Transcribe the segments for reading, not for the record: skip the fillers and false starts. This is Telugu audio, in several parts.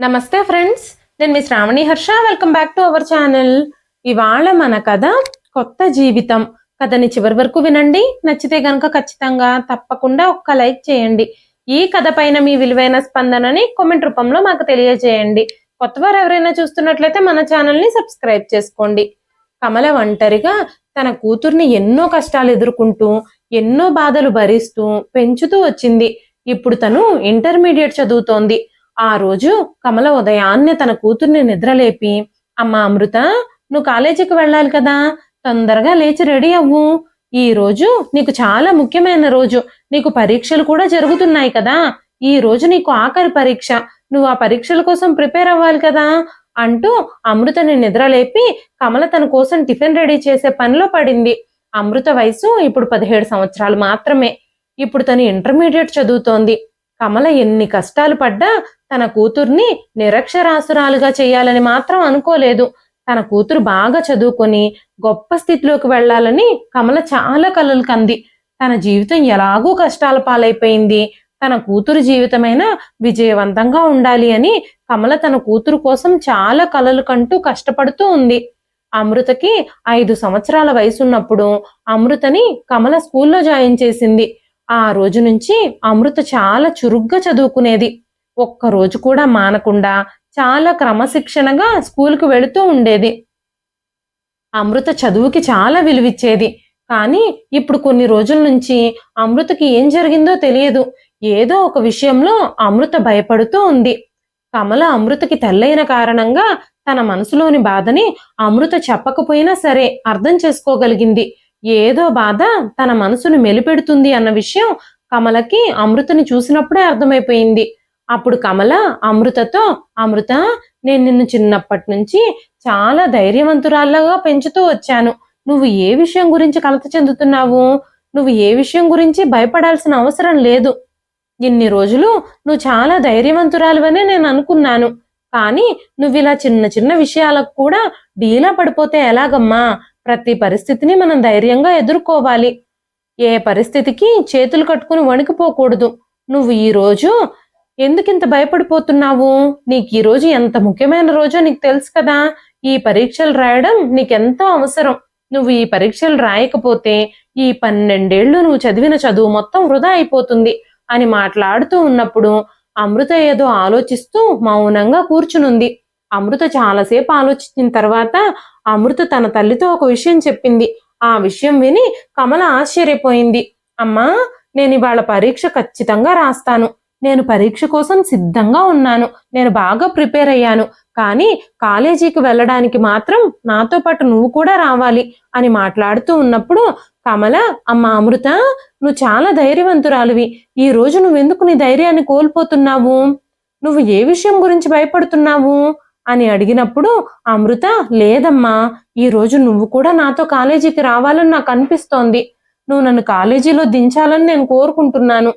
నమస్తే ఫ్రెండ్స్, నేను మీ Shravani Harsha. Welcome back to our channel. ఇవాళ మన కథ కొత్త జీవితం. కథని చివరి వరకు వినండి. నచ్చితే గనక ఖచ్చితంగా తప్పకుండా ఒక్క లైక్ చేయండి. ఈ కథ పైన మీ విలువైన స్పందనని కామెంట్ రూపంలో మాకు తెలియజేయండి. కొత్తవారు ఎవరైనా చూస్తున్నట్లయితే మన ఛానల్ని సబ్స్క్రైబ్ చేసుకోండి. కమల ఒంటరిగా తన కూతుర్ని ఎన్నో కష్టాలు ఎదుర్కొంటూ ఎన్నో బాధలు భరిస్తూ పెంచుతూ వచ్చింది. ఇప్పుడు తను ఇంటర్మీడియట్ చదువుతోంది. ఆ రోజు కమల ఉదయాన్నే తన కూతుర్ని నిద్రలేపి, అమ్మా అమృత, నువ్వు కాలేజీకి వెళ్ళాలి కదా, తొందరగా లేచి రెడీ అవ్వు. ఈ రోజు నీకు చాలా ముఖ్యమైన రోజు. నీకు పరీక్షలు కూడా జరుగుతున్నాయి కదా. ఈ రోజు నీకు ఆఖరి పరీక్ష. నువ్వు ఆ పరీక్షల కోసం ప్రిపేర్ అవ్వాలి కదా అంటూ అమృతని నిద్రలేపి కమల తన కోసం టిఫిన్ రెడీ చేసే పనిలో పడింది. అమృత వయసు ఇప్పుడు 17 సంవత్సరాలు మాత్రమే. ఇప్పుడు తను ఇంటర్మీడియట్ చదువుతోంది. కమల ఎన్ని కష్టాలు పడ్డా తన కూతుర్ని నిరక్షరాసురాలుగా చేయాలని మాత్రం అనుకోలేదు. తన కూతురు బాగా చదువుకొని గొప్ప స్థితిలోకి వెళ్లాలని కమల చాలా కలలు కంది. తన జీవితం ఎలాగూ కష్టాల పాలైపోయింది. తన కూతురు జీవితమైనా విజయవంతంగా ఉండాలి అని కమల తన కూతురు కోసం చాలా కలలు కంటూ కష్టపడుతూ ఉంది. అమృతకి 5 సంవత్సరాల వయసున్నప్పుడు అమృతని కమల స్కూల్లో జాయిన్ చేసింది. ఆ రోజు నుంచి అమృత చాలా చురుగ్గా చదువుకునేది. ఒక్కరోజు కూడా మానకుండా చాలా క్రమశిక్షణగా స్కూల్కి వెళుతూ ఉండేది. అమృత చదువుకి చాలా విలువిచ్చేది. కానీ ఇప్పుడు కొన్ని రోజుల నుంచి అమృతకి ఏం జరిగిందో తెలియదు. ఏదో ఒక విషయంలో అమృత భయపడుతూ ఉంది. కమల అమృతకి తల్లైన కారణంగా తన మనసులోని బాధని అమృత చెప్పకపోయినా సరే అర్థం చేసుకోగలిగింది. ఏదో బాధ తన మనసును మెలిపెడుతుంది అన్న విషయం కమలకి అమృతని చూసినప్పుడే అర్థమైపోయింది. అప్పుడు కమల అమృతతో, అమృత, నేను నిన్ను చిన్నప్పటి నుంచి చాలా ధైర్యవంతురాల్లాగా పెంచుతూ వచ్చాను. నువ్వు ఏ విషయం గురించి కలత చెందుతున్నావు? నువ్వు ఏ విషయం గురించి భయపడాల్సిన అవసరం లేదు. ఇన్ని రోజులు నువ్వు చాలా ధైర్యవంతురాలువనే నేను అనుకున్నాను. కానీ నువ్వు ఇలా చిన్న చిన్న విషయాలకు కూడా డీలా పడిపోతే ఎలాగమ్మా? ప్రతి పరిస్థితిని మనం ధైర్యంగా ఎదుర్కోవాలి. ఏ పరిస్థితికి చేతులు కట్టుకుని వణికిపోకూడదు. నువ్వు ఈ రోజు ఎందుకింత భయపడిపోతున్నావు? నీకు ఈ రోజు ఎంత ముఖ్యమైన రోజో నీకు తెలుసు కదా. ఈ పరీక్షలు రాయడం నీకెంతో అవసరం. నువ్వు ఈ పరీక్షలు రాయకపోతే ఈ 12 ఏళ్ళు నువ్వు చదివిన చదువు మొత్తం వృధా అయిపోతుంది అని మాట్లాడుతూ ఉన్నప్పుడు అమృత ఏదో ఆలోచిస్తూ మౌనంగా కూర్చునుంది. అమృత చాలాసేపు ఆలోచించిన తర్వాత అమృత తన తల్లితో ఒక విషయం చెప్పింది. ఆ విషయం విని కమల ఆశ్చర్యపోయింది. అమ్మా, నేను ఇవాళ పరీక్ష ఖచ్చితంగా రాస్తాను. నేను పరీక్ష కోసం సిద్ధంగా ఉన్నాను. నేను బాగా ప్రిపేర్ అయ్యాను. కానీ కాలేజీకి వెళ్ళడానికి మాత్రం నాతో పాటు నువ్వు కూడా రావాలి అని మాట్లాడుతూ ఉన్నప్పుడు కమల, అమ్మ అమృత, నువ్వు చాలా ధైర్యవంతురాలివి. ఈ రోజు నువ్వెందుకు నీ ధైర్యాన్ని కోల్పోతున్నావు? నువ్వు ఏ విషయం గురించి భయపడుతున్నావు అని అడిగినప్పుడు అమృత, లేదమ్మా, ఈ రోజు నువ్వు కూడా నాతో కాలేజీకి రావాలని నాకు అనిపిస్తోంది. నువ్వు నన్ను కాలేజీలో దించాలని నేను కోరుకుంటున్నాను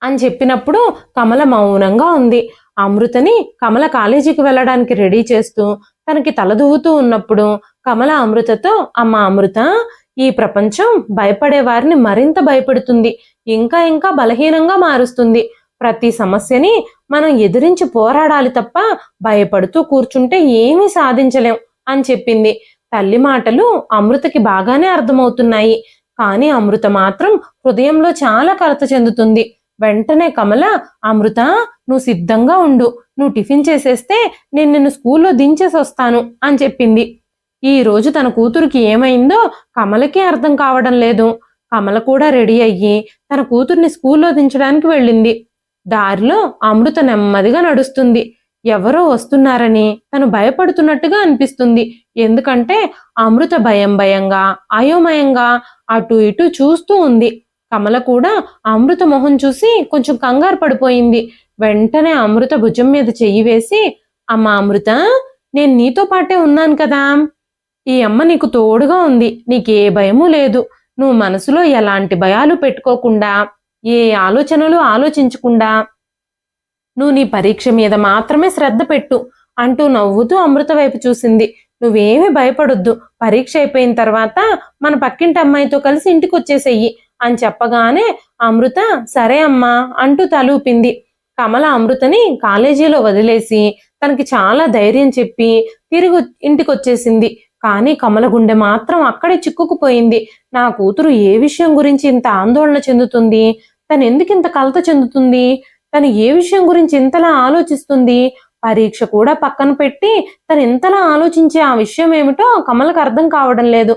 అని చెప్పినప్పుడు కమల మౌనంగా ఉంది. అమృతని కమల కాలేజీకి వెళ్ళడానికి రెడీ చేస్తూ తనకి తలదూవుతూ ఉన్నప్పుడు కమల అమృతతో, అమ్మ అమృత, ఈ ప్రపంచం భయపడే వారిని మరింత భయపెడుతుంది, ఇంకా ఇంకా బలహీనంగా మారుస్తుంది. ప్రతి సమస్యని మనం ఎదిరించి పోరాడాలి తప్ప భయపడుతూ కూర్చుంటే ఏమీ సాధించలేం అని చెప్పింది. తల్లి మాటలు అమృతకి బాగానే అర్థమవుతున్నాయి. కానీ అమృత మాత్రం హృదయంలో చాలా కలత చెందుతుంది. వెంటనే కమల, అమృత, నువ్వు సిద్ధంగా ఉండు. నువ్వు టిఫిన్ చేసేస్తే నేను నిన్ను స్కూల్లో దించేసి వస్తాను అని చెప్పింది. ఈ రోజు తన కూతురికి ఏమైందో కమలకే అర్థం కావడం లేదు. కమల కూడా రెడీ అయ్యి తన కూతుర్ని స్కూల్లో దించడానికి వెళ్ళింది. దారిలో అమృత నెమ్మదిగా నడుస్తుంది. ఎవరో వస్తున్నారని తను భయపడుతున్నట్టుగా అనిపిస్తుంది. ఎందుకంటే అమృత భయం భయంగా అయోమయంగా అటు ఇటు చూస్తూ ఉంది. కమల కూడా అమృత మొహం చూసి కొంచెం కంగారు పడిపోయింది. వెంటనే అమృత భుజం మీద చెయ్యి వేసి, అమ్మ అమృత, నేను నీతో పాటే ఉన్నాను కదా. ఈ అమ్మ నీకు తోడుగా ఉంది. నీకే భయము లేదు. నువ్వు మనసులో ఎలాంటి భయాలు పెట్టుకోకుండా, ఏ ఆలోచనలు ఆలోచించకుండా నువ్వు నీ పరీక్ష మీద మాత్రమే శ్రద్ధ పెట్టు అంటూ నవ్వుతూ అమృత వైపు చూసింది. నువ్వేమీ భయపడొద్దు. పరీక్ష అయిపోయిన తర్వాత మన పక్కింటి అమ్మాయితో కలిసి ఇంటికి వచ్చేసేయి అని చెప్పగానే అమృత, సరే అమ్మా అంటూ తలూపింది. కమల అమృతని కాలేజీలో వదిలేసి తనకి చాలా ధైర్యం చెప్పి తిరిగి ఇంటికి వచ్చేసింది. కానీ కమల గుండె మాత్రం అక్కడే చిక్కుకుపోయింది. నా కూతురు ఏ విషయం గురించి ఇంత ఆందోళన చెందుతుంది, తను ఎందుకు ఇంత కలత చెందుతుంది, తను ఏ విషయం గురించి ఇంతలా ఆలోచిస్తుంది, పరీక్ష కూడా పక్కన పెట్టి తను ఇంతలా ఆలోచించే ఆ విషయం ఏమిటో కమలకు అర్థం కావడం లేదు.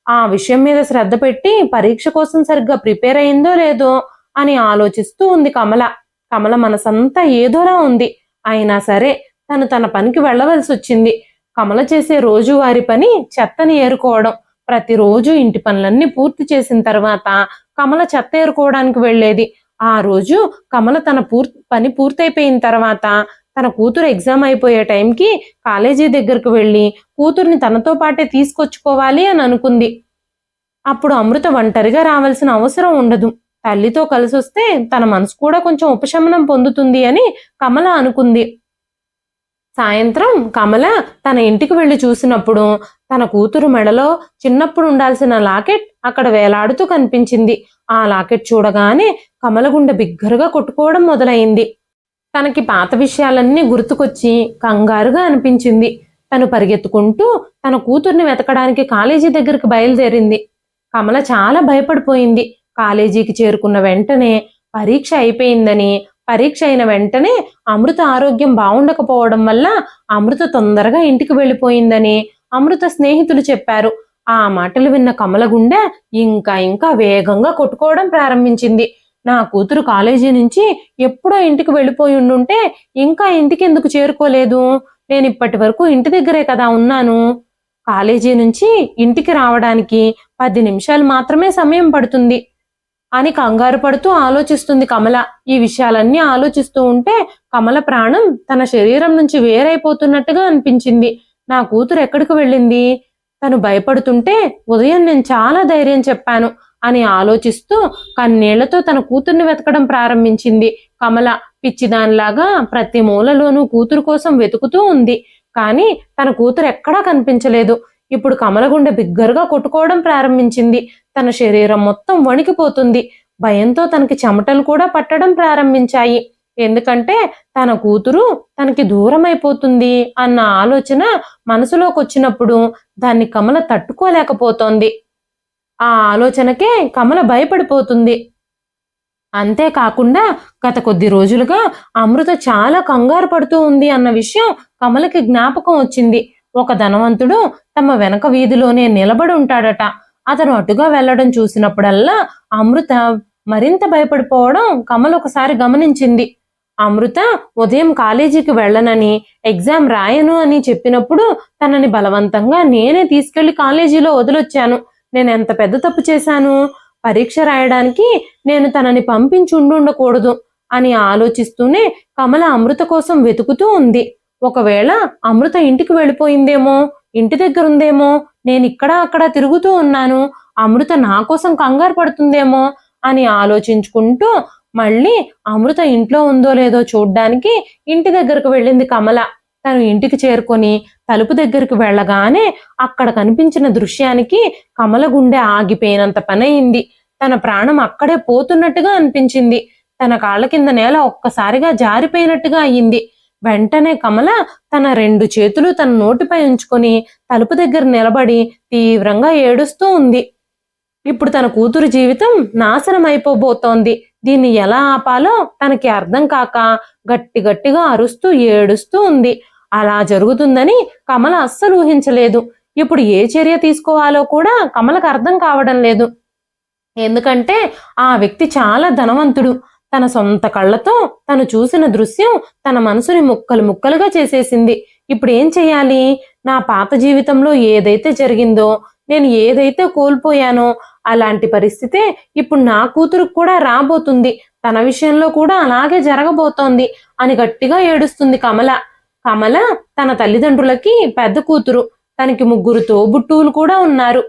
ఆ విషయం మీద శ్రద్ధ పెట్టి పరీక్ష కోసం సరిగ్గా ప్రిపేర్ అయిందో లేదో అని ఆలోచిస్తూ ఉంది కమల. కమల మనసంతా ఏదోలా ఉంది. అయినా సరే తను తన పనికి వెళ్ళవలసి వచ్చింది. కమల చేసే రోజువారి పని చెత్తని ఏరుకోవడం. ప్రతిరోజు ఇంటి పనులన్నీ పూర్తి చేసిన తర్వాత కమల చెత్త ఏరుకోవడానికి వెళ్ళేది. ఆ రోజు కమల తన పని పూర్తయిపోయిన తర్వాత తన కూతురు ఎగ్జామ్ అయిపోయే టైంకి కాలేజీ దగ్గరకు వెళ్ళి కూతుర్ని తనతో పాటే తీసుకొచ్చుకోవాలి అని అనుకుంది. అప్పుడు అమృత ఒంటరిగా రావాల్సిన అవసరం ఉండదు. తల్లితో కలిసి వస్తే తన మనసు కూడా కొంచెం ఉపశమనం పొందుతుంది అని కమల అనుకుంది. సాయంత్రం కమల తన ఇంటికి వెళ్లి చూసినప్పుడు తన కూతురు మెడలో చిన్నప్పుడు ఉండాల్సిన లాకెట్ అక్కడ వేలాడుతూ కనిపించింది. ఆ లాకెట్ చూడగానే కమల గుండె బిగ్గరగా కొట్టుకోవడం మొదలైంది. తనకి పాత విషయాలన్నీ గుర్తుకొచ్చి కంగారుగా అనిపించింది. తను పరిగెత్తుకుంటూ తన కూతుర్ని వెతకడానికి కాలేజీ దగ్గరికి బయలుదేరింది. కమల చాలా భయపడిపోయింది. కాలేజీకి చేరుకున్న వెంటనే పరీక్ష అయిపోయిందని, పరీక్ష అయిన వెంటనే అమృత ఆరోగ్యం బాగుండకపోవడం వల్ల అమృత తొందరగా ఇంటికి వెళ్ళిపోయిందని అమృత స్నేహితులు చెప్పారు. ఆ మాటలు విన్న కమల గుండె ఇంకా ఇంకా వేగంగా కొట్టుకోవడం ప్రారంభించింది. నా కూతురు కాలేజీ నుంచి ఎప్పుడో ఇంటికి వెళ్ళిపోయి ఉండుంటే ఇంకా ఇంటికి ఎందుకు చేరుకోలేదు, నేను ఇప్పటి వరకు ఇంటి దగ్గరే కదా ఉన్నాను, కాలేజీ నుంచి ఇంటికి రావడానికి 10 నిమిషాలు మాత్రమే సమయం పడుతుంది అని కంగారు పడుతూ ఆలోచిస్తుంది కమల. ఈ విషయాలన్నీ ఆలోచిస్తూ ఉంటే కమల ప్రాణం తన శరీరం నుంచి వేరైపోతున్నట్టుగా అనిపించింది. నా కూతురు ఎక్కడికి వెళ్ళింది, తను భయపడుతుంటే ఉదయం నేను చాలా ధైర్యం చెప్పాను అని ఆలోచిస్తూ కన్నీళ్లతో తన కూతుర్ని వెతకడం ప్రారంభించింది. కమల పిచ్చిదానిలాగా ప్రతి మూలలోనూ కూతురు కోసం వెతుకుతూ ఉంది. కానీ తన కూతురు ఎక్కడా కనిపించలేదు. ఇప్పుడు కమల గుండె బిగ్గరగా కొట్టుకోవడం ప్రారంభించింది. తన శరీరం మొత్తం వణికిపోతుంది. భయంతో తనకి చెమటలు కూడా పట్టడం ప్రారంభించాయి. ఎందుకంటే తన కూతురు తనకి దూరం అయిపోతుంది అన్న ఆలోచన మనసులోకి వచ్చినప్పుడు దాన్ని కమల తట్టుకోలేకపోతోంది. ఆ ఆలోచనకే కమల భయపడిపోతుంది. అంతేకాకుండా గత కొద్ది రోజులుగా అమృత చాలా కంగారు పడుతూ ఉంది అన్న విషయం కమలకి జ్ఞాపకం వచ్చింది. ఒక ధనవంతుడు తమ వెనక వీధిలోనే నిలబడి ఉంటాడట. అతను అటుగా వెళ్లడం చూసినప్పుడల్లా అమృత మరింత భయపడిపోవడం కమల ఒకసారి గమనించింది. అమృత ఉదయం కాలేజీకి వెళ్ళనని, ఎగ్జామ్ రాయను అని చెప్పినప్పుడు తనని బలవంతంగా నేనే తీసుకెళ్లి కాలేజీలో వదిలొచ్చాను. నేను ఎంత పెద్ద తప్పు చేశాను, పరీక్ష రాయడానికి నేను తనని పంపించి ఉండకూడదు అని ఆలోచిస్తూనే కమల అమృత కోసం వెతుకుతూ ఉంది. ఒకవేళ అమృత ఇంటికి వెళ్ళిపోయిందేమో, ఇంటి దగ్గర ఉందేమో, నేను ఇక్కడ అక్కడ తిరుగుతూ ఉన్నాను, అమృత నా కోసం కంగారు పడుతుందేమో అని ఆలోచించుకుంటూ మళ్ళీ అమృత ఇంట్లో ఉందో లేదో చూడ్డానికి ఇంటి దగ్గరకు వెళ్ళింది కమల. తను ఇంటికి చేరుకొని తలుపు దగ్గరికి వెళ్ళగానే అక్కడ కనిపించిన దృశ్యానికి కమల గుండె ఆగిపోయినంత పనయింది. తన ప్రాణం అక్కడే పోతున్నట్టుగా అనిపించింది. తన కాళ్ళ కింద నేల ఒక్కసారిగా జారిపోయినట్టుగా అయ్యింది. వెంటనే కమల తన 2 చేతులు తన నోటిపై ఉంచుకొని తలుపు దగ్గర నిలబడి తీవ్రంగా ఏడుస్తూ ఉంది. ఇప్పుడు తన కూతురు జీవితం నాశనం అయిపోబోతోంది. దీన్ని ఎలా ఆపాలో తనకి అర్థం కాక గట్టి గట్టిగా అరుస్తూ ఏడుస్తూ ఉంది. అలా జరుగుతుందని కమల అస్సలు ఊహించలేదు. ఇప్పుడు ఏ చర్య తీసుకోవాలో కూడా కమలకు అర్థం కావడం లేదు. ఎందుకంటే ఆ వ్యక్తి చాలా ధనవంతుడు. తన సొంత కళ్ళతో తను చూసిన దృశ్యం తన మనసుని ముక్కలు ముక్కలుగా చేసేసింది. ఇప్పుడు ఏం చెయ్యాలి? నా పాత జీవితంలో ఏదైతే జరిగిందో, నేను ఏదైతే కోల్పోయానో అలాంటి పరిస్థితే ఇప్పుడు నా కూతురుకు కూడా రాబోతుంది. తన విషయంలో కూడా అలాగే జరగబోతోంది అని గట్టిగా ఏడుస్తుంది కమల. కమల తన తల్లిదండ్రులకి పెద్ద కూతురు. తనకి 3 తోబుట్టువులు కూడా ఉన్నారు.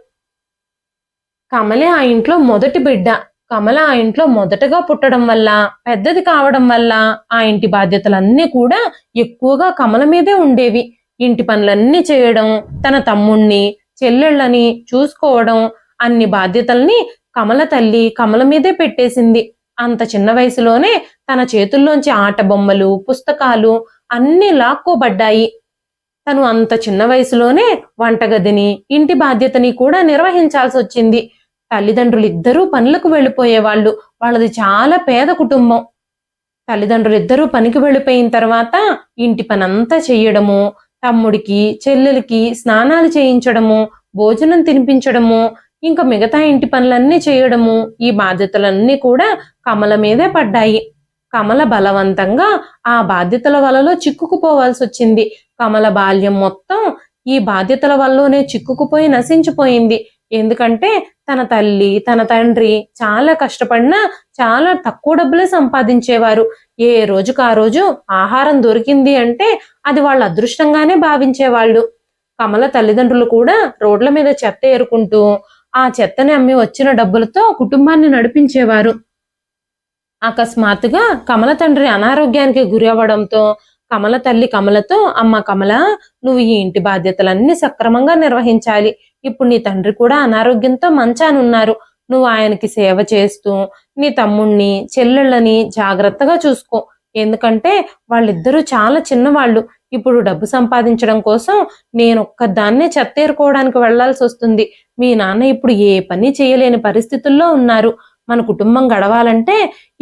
కమలే ఆ ఇంట్లో మొదటి బిడ్డ. కమల ఆ ఇంట్లో మొదటగా పుట్టడం వల్ల, పెద్దది కావడం వల్ల ఆ ఇంటి బాధ్యతలన్నీ కూడా ఎక్కువగా కమల మీదే ఉండేవి. ఇంటి పనులన్నీ చేయడం, తన తమ్ముణ్ణి చెల్లెళ్ళని చూసుకోవడం, అన్ని బాధ్యతల్ని కమల తల్లి కమల మీదే పెట్టేసింది. అంత చిన్న వయసులోనే తన చేతుల్లోంచి ఆట బొమ్మలు, పుస్తకాలు అన్నీ లాక్కోబడ్డాయి. తను అంత చిన్న వయసులోనే వంటగదిని, ఇంటి బాధ్యతని కూడా నిర్వహించాల్సి వచ్చింది. తల్లిదండ్రులిద్దరూ పనులకు వెళ్ళిపోయేవాళ్ళు. వాళ్ళది చాలా పేద కుటుంబం. తల్లిదండ్రులిద్దరూ పనికి వెళ్ళిపోయిన తర్వాత ఇంటి పనంతా చెయ్యడము, తమ్ముడికి, చెల్లెలికి స్నానాలు చేయించడము, భోజనం తినిపించడము, ఇంకా మిగతా ఇంటి పనులన్నీ చేయడము, ఈ బాధ్యతలన్నీ కూడా కమల మీదే పడ్డాయి. కమల బలవంతంగా ఆ బాధ్యతల వలలో చిక్కుకుపోవాల్సి వచ్చింది. కమల బాల్యం మొత్తం ఈ బాధ్యతల వల్లనే చిక్కుకుపోయి నశించిపోయింది. ఎందుకంటే తన తల్లి, తన తండ్రి చాలా కష్టపడినా చాలా తక్కువ డబ్బులే సంపాదించేవారు. ఏ రోజుకు ఆ రోజు ఆహారం దొరికింది అంటే అది వాళ్ళ అదృష్టంగానే భావించేవాళ్ళు. కమల తల్లిదండ్రులు కూడా రోడ్ల మీద చెత్త ఏరుకుంటూ ఆ చెత్తని అమ్మి వచ్చిన డబ్బులతో కుటుంబాన్ని నడిపించేవారు. అకస్మాత్తుగా కమల తండ్రి అనారోగ్యానికి గురి అవ్వడంతో కమల తల్లి కమలతో, అమ్మ కమల, నువ్వు ఈ ఇంటి బాధ్యతలన్నీ సక్రమంగా నిర్వహించాలి. ఇప్పుడు నీ తండ్రి కూడా అనారోగ్యంతో మంచానున్నారు. నువ్వు ఆయనకి సేవ చేస్తూ నీ తమ్ముణ్ణి, చెల్లెళ్ళని జాగ్రత్తగా చూసుకో. ఎందుకంటే వాళ్ళిద్దరూ చాలా చిన్నవాళ్ళు. ఇప్పుడు డబ్బు సంపాదించడం కోసం నేనొక్కదాన్నే చెత్తేరుకోవడానికి వెళ్లాల్సి వస్తుంది. మీ నాన్న ఇప్పుడు ఏ పని చేయలేని పరిస్థితుల్లో ఉన్నారు. మన కుటుంబం గడవాలంటే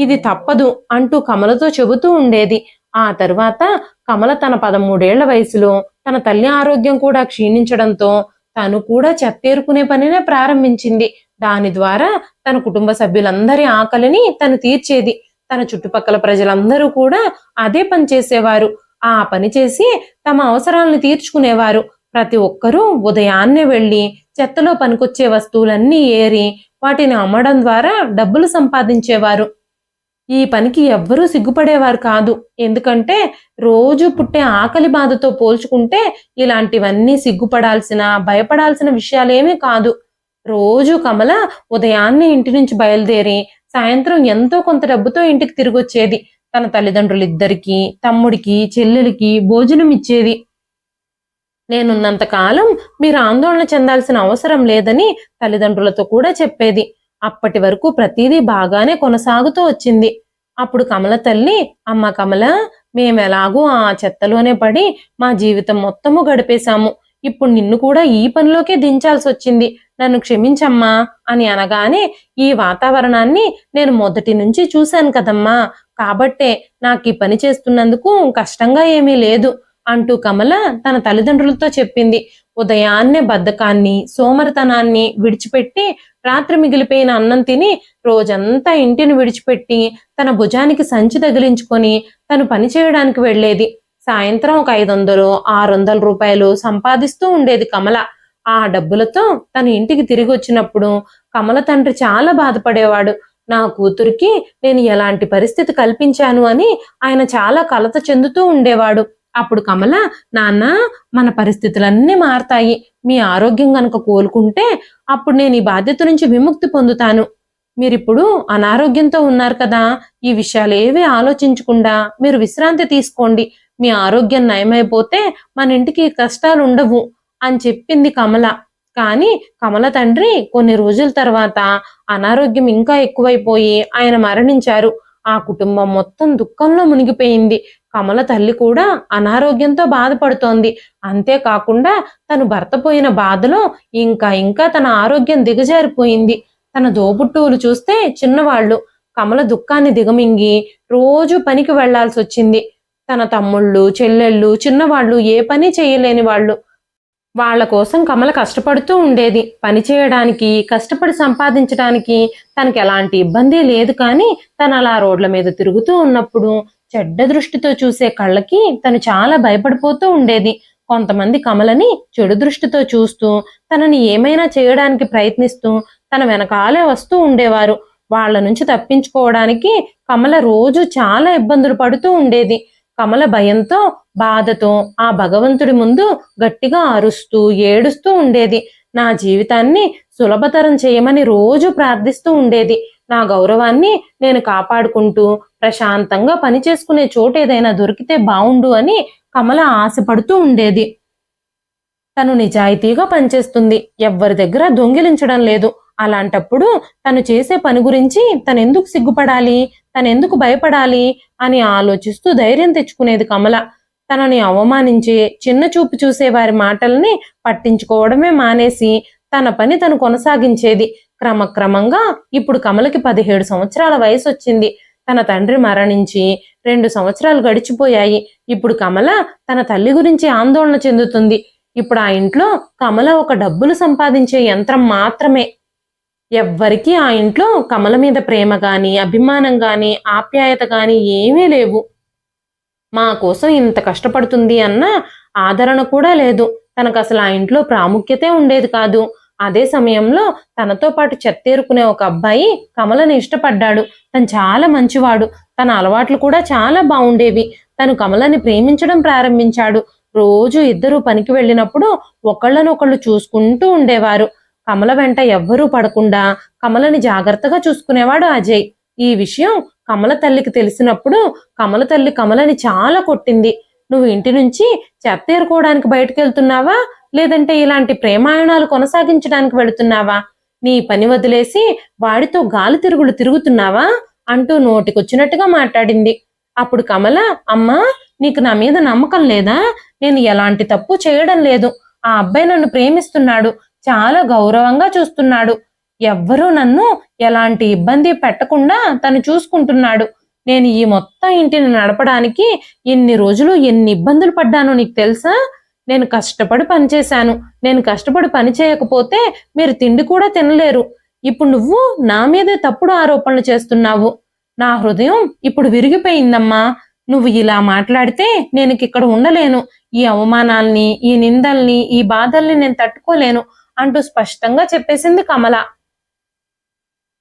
ఇది తప్పదు అంటూ కమలతో చెబుతూ ఉండేది. ఆ తరువాత కమల తన 13 ఏళ్ల వయసులో తన తల్లి ఆరోగ్యం కూడా క్షీణించడంతో తను కూడా చెత్తేరుకునే పనినే ప్రారంభించింది. దాని ద్వారా తన కుటుంబ సభ్యులందరి ఆకలిని తను తీర్చేది. తన చుట్టుపక్కల ప్రజలందరూ కూడా అదే పని చేసేవారు. ఆ పని చేసి తమ అవసరాలను తీర్చుకునేవారు. ప్రతి ఒక్కరూ ఉదయాన్నే వెళ్లి చెత్తలో పనికొచ్చే వస్తువులన్నీ ఏరి వాటిని అమ్మడం ద్వారా డబ్బులు సంపాదించేవారు. ఈ పనికి ఎవ్వరూ సిగ్గుపడేవారు కాదు. ఎందుకంటే రోజు పుట్టే ఆకలి బాధతో పోల్చుకుంటే ఇలాంటివన్నీ సిగ్గుపడాల్సిన, భయపడాల్సిన విషయాలేమీ కాదు. రోజు కమల ఉదయాన్నే ఇంటి నుంచి బయలుదేరి సాయంత్రం ఎంతో కొంత డబ్బుతో ఇంటికి తిరిగొచ్చేది. తన తల్లిదండ్రులిద్దరికీ, తమ్ముడికి, చెల్లెలికి భోజనం ఇచ్చేది. నేనున్నంత కాలం మీరు ఆందోళన చెందాల్సిన అవసరం లేదని తల్లిదండ్రులతో కూడా చెప్పేది. అప్పటి వరకు ప్రతిదీ బాగానే కొనసాగుతూ వచ్చింది. అప్పుడు కమల తల్లి, అమ్మ కమల, మేమెలాగూ ఆ చెత్తలోనే పడి మా జీవితం మొత్తము గడిపేశాము. ఇప్పుడు నిన్ను కూడా ఈ పనిలోకే దించాల్సి వచ్చింది. నన్ను క్షమించమ్మా అని అనగానే, ఈ వాతావరణాన్ని నేను మొదటి నుంచి చూశాను కదమ్మా, కాబట్టే నాకు ఈ పని చేస్తున్నందుకు కష్టంగా ఏమీ లేదు అంటూ కమల తన తల్లిదండ్రులతో చెప్పింది. ఉదయాన్నే బద్ధకాన్ని, సోమరితనాన్ని విడిచిపెట్టి రాత్రి మిగిలిపోయిన అన్నం తిని రోజంతా ఇంటిని విడిచిపెట్టి తన భుజానికి సంచి తగిలించుకొని తను పని చేయడానికి వెళ్లేది. సాయంత్రం ఒక 500, 600 రూపాయలు సంపాదిస్తూ ఉండేది కమల. ఆ డబ్బులతో తన ఇంటికి తిరిగి వచ్చినప్పుడు కమల తండ్రి చాలా బాధపడేవాడు. నా కూతురికి నేను ఎలాంటి పరిస్థితి కల్పించాను అని ఆయన చాలా కలత చెందుతూ ఉండేవాడు. అప్పుడు కమల, నాన్న, మన పరిస్థితులన్నీ మారతాయి. మీ ఆరోగ్యం గనక కోలుకుంటే అప్పుడు నేను ఈ బాధ్యత నుంచి విముక్తి పొందుతాను. మీరిప్పుడు అనారోగ్యంతో ఉన్నారు కదా, ఈ విషయాలేవీ ఆలోచించకుండా మీరు విశ్రాంతి తీసుకోండి. మీ ఆరోగ్యం నయమైపోతే మన ఇంటికి కష్టాలు ఉండవు అని చెప్పింది కమల. కానీ కమల తండ్రి కొన్ని రోజుల తర్వాత అనారోగ్యం ఇంకా ఎక్కువైపోయి ఆయన మరణించారు. ఆ కుటుంబం మొత్తం దుఃఖంలో మునిగిపోయింది. కమల తల్లి కూడా అనారోగ్యంతో బాధపడుతోంది. అంతేకాకుండా తను భర్త పోయిన బాధలో ఇంకా తన ఆరోగ్యం దిగజారిపోయింది. తన దోబుట్టువులు చూస్తే చిన్నవాళ్ళు. కమల దుఃఖాన్ని దిగమింగి రోజు పనికి వెళ్లాల్సి వచ్చింది. తన తమ్ముళ్ళు, చెల్లెళ్ళు, చిన్నవాళ్ళు ఏ పని చేయలేని వాళ్ళు. వాళ్ల కోసం కమల కష్టపడుతూ ఉండేది. పని చేయడానికి, కష్టపడి సంపాదించడానికి తనకి ఎలాంటి ఇబ్బంది లేదు. కానీ తను అలా రోడ్ల మీద తిరుగుతూ ఉన్నప్పుడు చెడ్డ దృష్టితో చూసే కళ్ళకి తను చాలా భయపడిపోతూ ఉండేది. కొంతమంది కమలని చెడు దృష్టితో చూస్తూ తనని ఏమైనా చేయడానికి ప్రయత్నిస్తూ తన వెనకాలే వస్తూ ఉండేవారు. వాళ్ల నుంచి తప్పించుకోవడానికి కమల రోజు చాలా ఇబ్బందులు పడుతూ ఉండేది. కమల భయంతో, బాధతో ఆ భగవంతుడి ముందు గట్టిగా అరుస్తూ ఏడుస్తూ ఉండేది. నా జీవితాన్ని సులభతరం చేయమని రోజు ప్రార్థిస్తూ ఉండేది. నా గౌరవాన్ని నేను కాపాడుకుంటూ ప్రశాంతంగా పని చేసుకునే చోటు ఏదైనా దొరికితే బావుండు అని కమల ఆశపడుతూ ఉండేది. తను నిజాయితీగా పనిచేస్తుంది, ఎవ్వరి దగ్గర దొంగిలించడం లేదు, అలాంటప్పుడు తను చేసే పని గురించి తనెందుకు సిగ్గుపడాలి, తనెందుకు భయపడాలి అని ఆలోచిస్తూ ధైర్యం తెచ్చుకునేది కమల. తనని అవమానించి చిన్న చూపు చూసే వారి మాటల్ని పట్టించుకోవడమే మానేసి తన పని తను కొనసాగించేది. క్రమక్రమంగా ఇప్పుడు కమలకి 17 సంవత్సరాల వయసు వచ్చింది. తన తండ్రి మరణించి 2 సంవత్సరాలు గడిచిపోయాయి. ఇప్పుడు కమల తన తల్లి గురించి ఆందోళన చెందుతుంది. ఇప్పుడు ఆ ఇంట్లో కమల ఒక డబ్బులు సంపాదించే యంత్రం మాత్రమే. ఎవ్వరికీ ఆ ఇంట్లో కమల మీద ప్రేమ గాని, అభిమానం గాని, ఆప్యాయత గాని ఏమీ లేవు. మా కోసం ఇంత కష్టపడుతుంది అన్న ఆదరణ కూడా లేదు. తనకు అసలు ఆ ఇంట్లో ప్రాముఖ్యతే ఉండేది కాదు. అదే సమయంలో తనతో పాటు చెత్తేరుకునే ఒక అబ్బాయి కమలని ఇష్టపడ్డాడు. తను చాలా మంచివాడు. తన అలవాట్లు కూడా చాలా బాగుండేవి. తను కమలని ప్రేమించడం ప్రారంభించాడు. రోజు ఇద్దరూ పనికి వెళ్ళినప్పుడు ఒకళ్ళనొకళ్ళు చూసుకుంటూ ఉండేవారు. కమల వెంట ఎవ్వరూ పడకుండా కమలని జాగ్రత్తగా చూసుకునేవాడు అజయ్. ఈ విషయం కమల తల్లికి తెలిసినప్పుడు కమల తల్లి కమలని చాలా కొట్టింది. నువ్వు ఇంటి నుంచి చెత్తేరుకోవడానికి బయటకు వెళ్తున్నావా, లేదంటే ఇలాంటి ప్రేమాయణాలు కొనసాగించడానికి వెళుతున్నావా? నీ పని వదిలేసి వాడితో గాలి తిరుగులు తిరుగుతున్నావా అంటూ నోటికొచ్చినట్టుగా మాట్లాడింది. అప్పుడు కమల, అమ్మా, నీకు నా మీద నమ్మకం లేదా? నేను ఎలాంటి తప్పు చేయడం లేదు. ఆ అబ్బాయి నన్ను ప్రేమిస్తున్నాడు, చాలా గౌరవంగా చూస్తున్నాడు. ఎవ్వరూ నన్ను ఎలాంటి ఇబ్బంది పెట్టకుండా తను చూసుకుంటున్నాడు. నేను ఈ మొత్తం ఇంటిని నడపడానికి ఎన్ని రోజులు ఎన్ని ఇబ్బందులు పడ్డానో నీకు తెలుసా? నేను కష్టపడి పనిచేశాను. నేను కష్టపడి పని చేయకపోతే మీరు తిండి కూడా తినలేరు. ఇప్పుడు నువ్వు నా మీదే తప్పుడు ఆరోపణలు చేస్తున్నావు. నా హృదయం ఇప్పుడు విరిగిపోయిందమ్మా. నువ్వు ఇలా మాట్లాడితే నేను ఇక్కడ ఉండలేను. ఈ అవమానాల్ని, ఈ నిందల్ని, ఈ బాధల్ని నేను తట్టుకోలేను అంటూ స్పష్టంగా చెప్పేసింది కమల.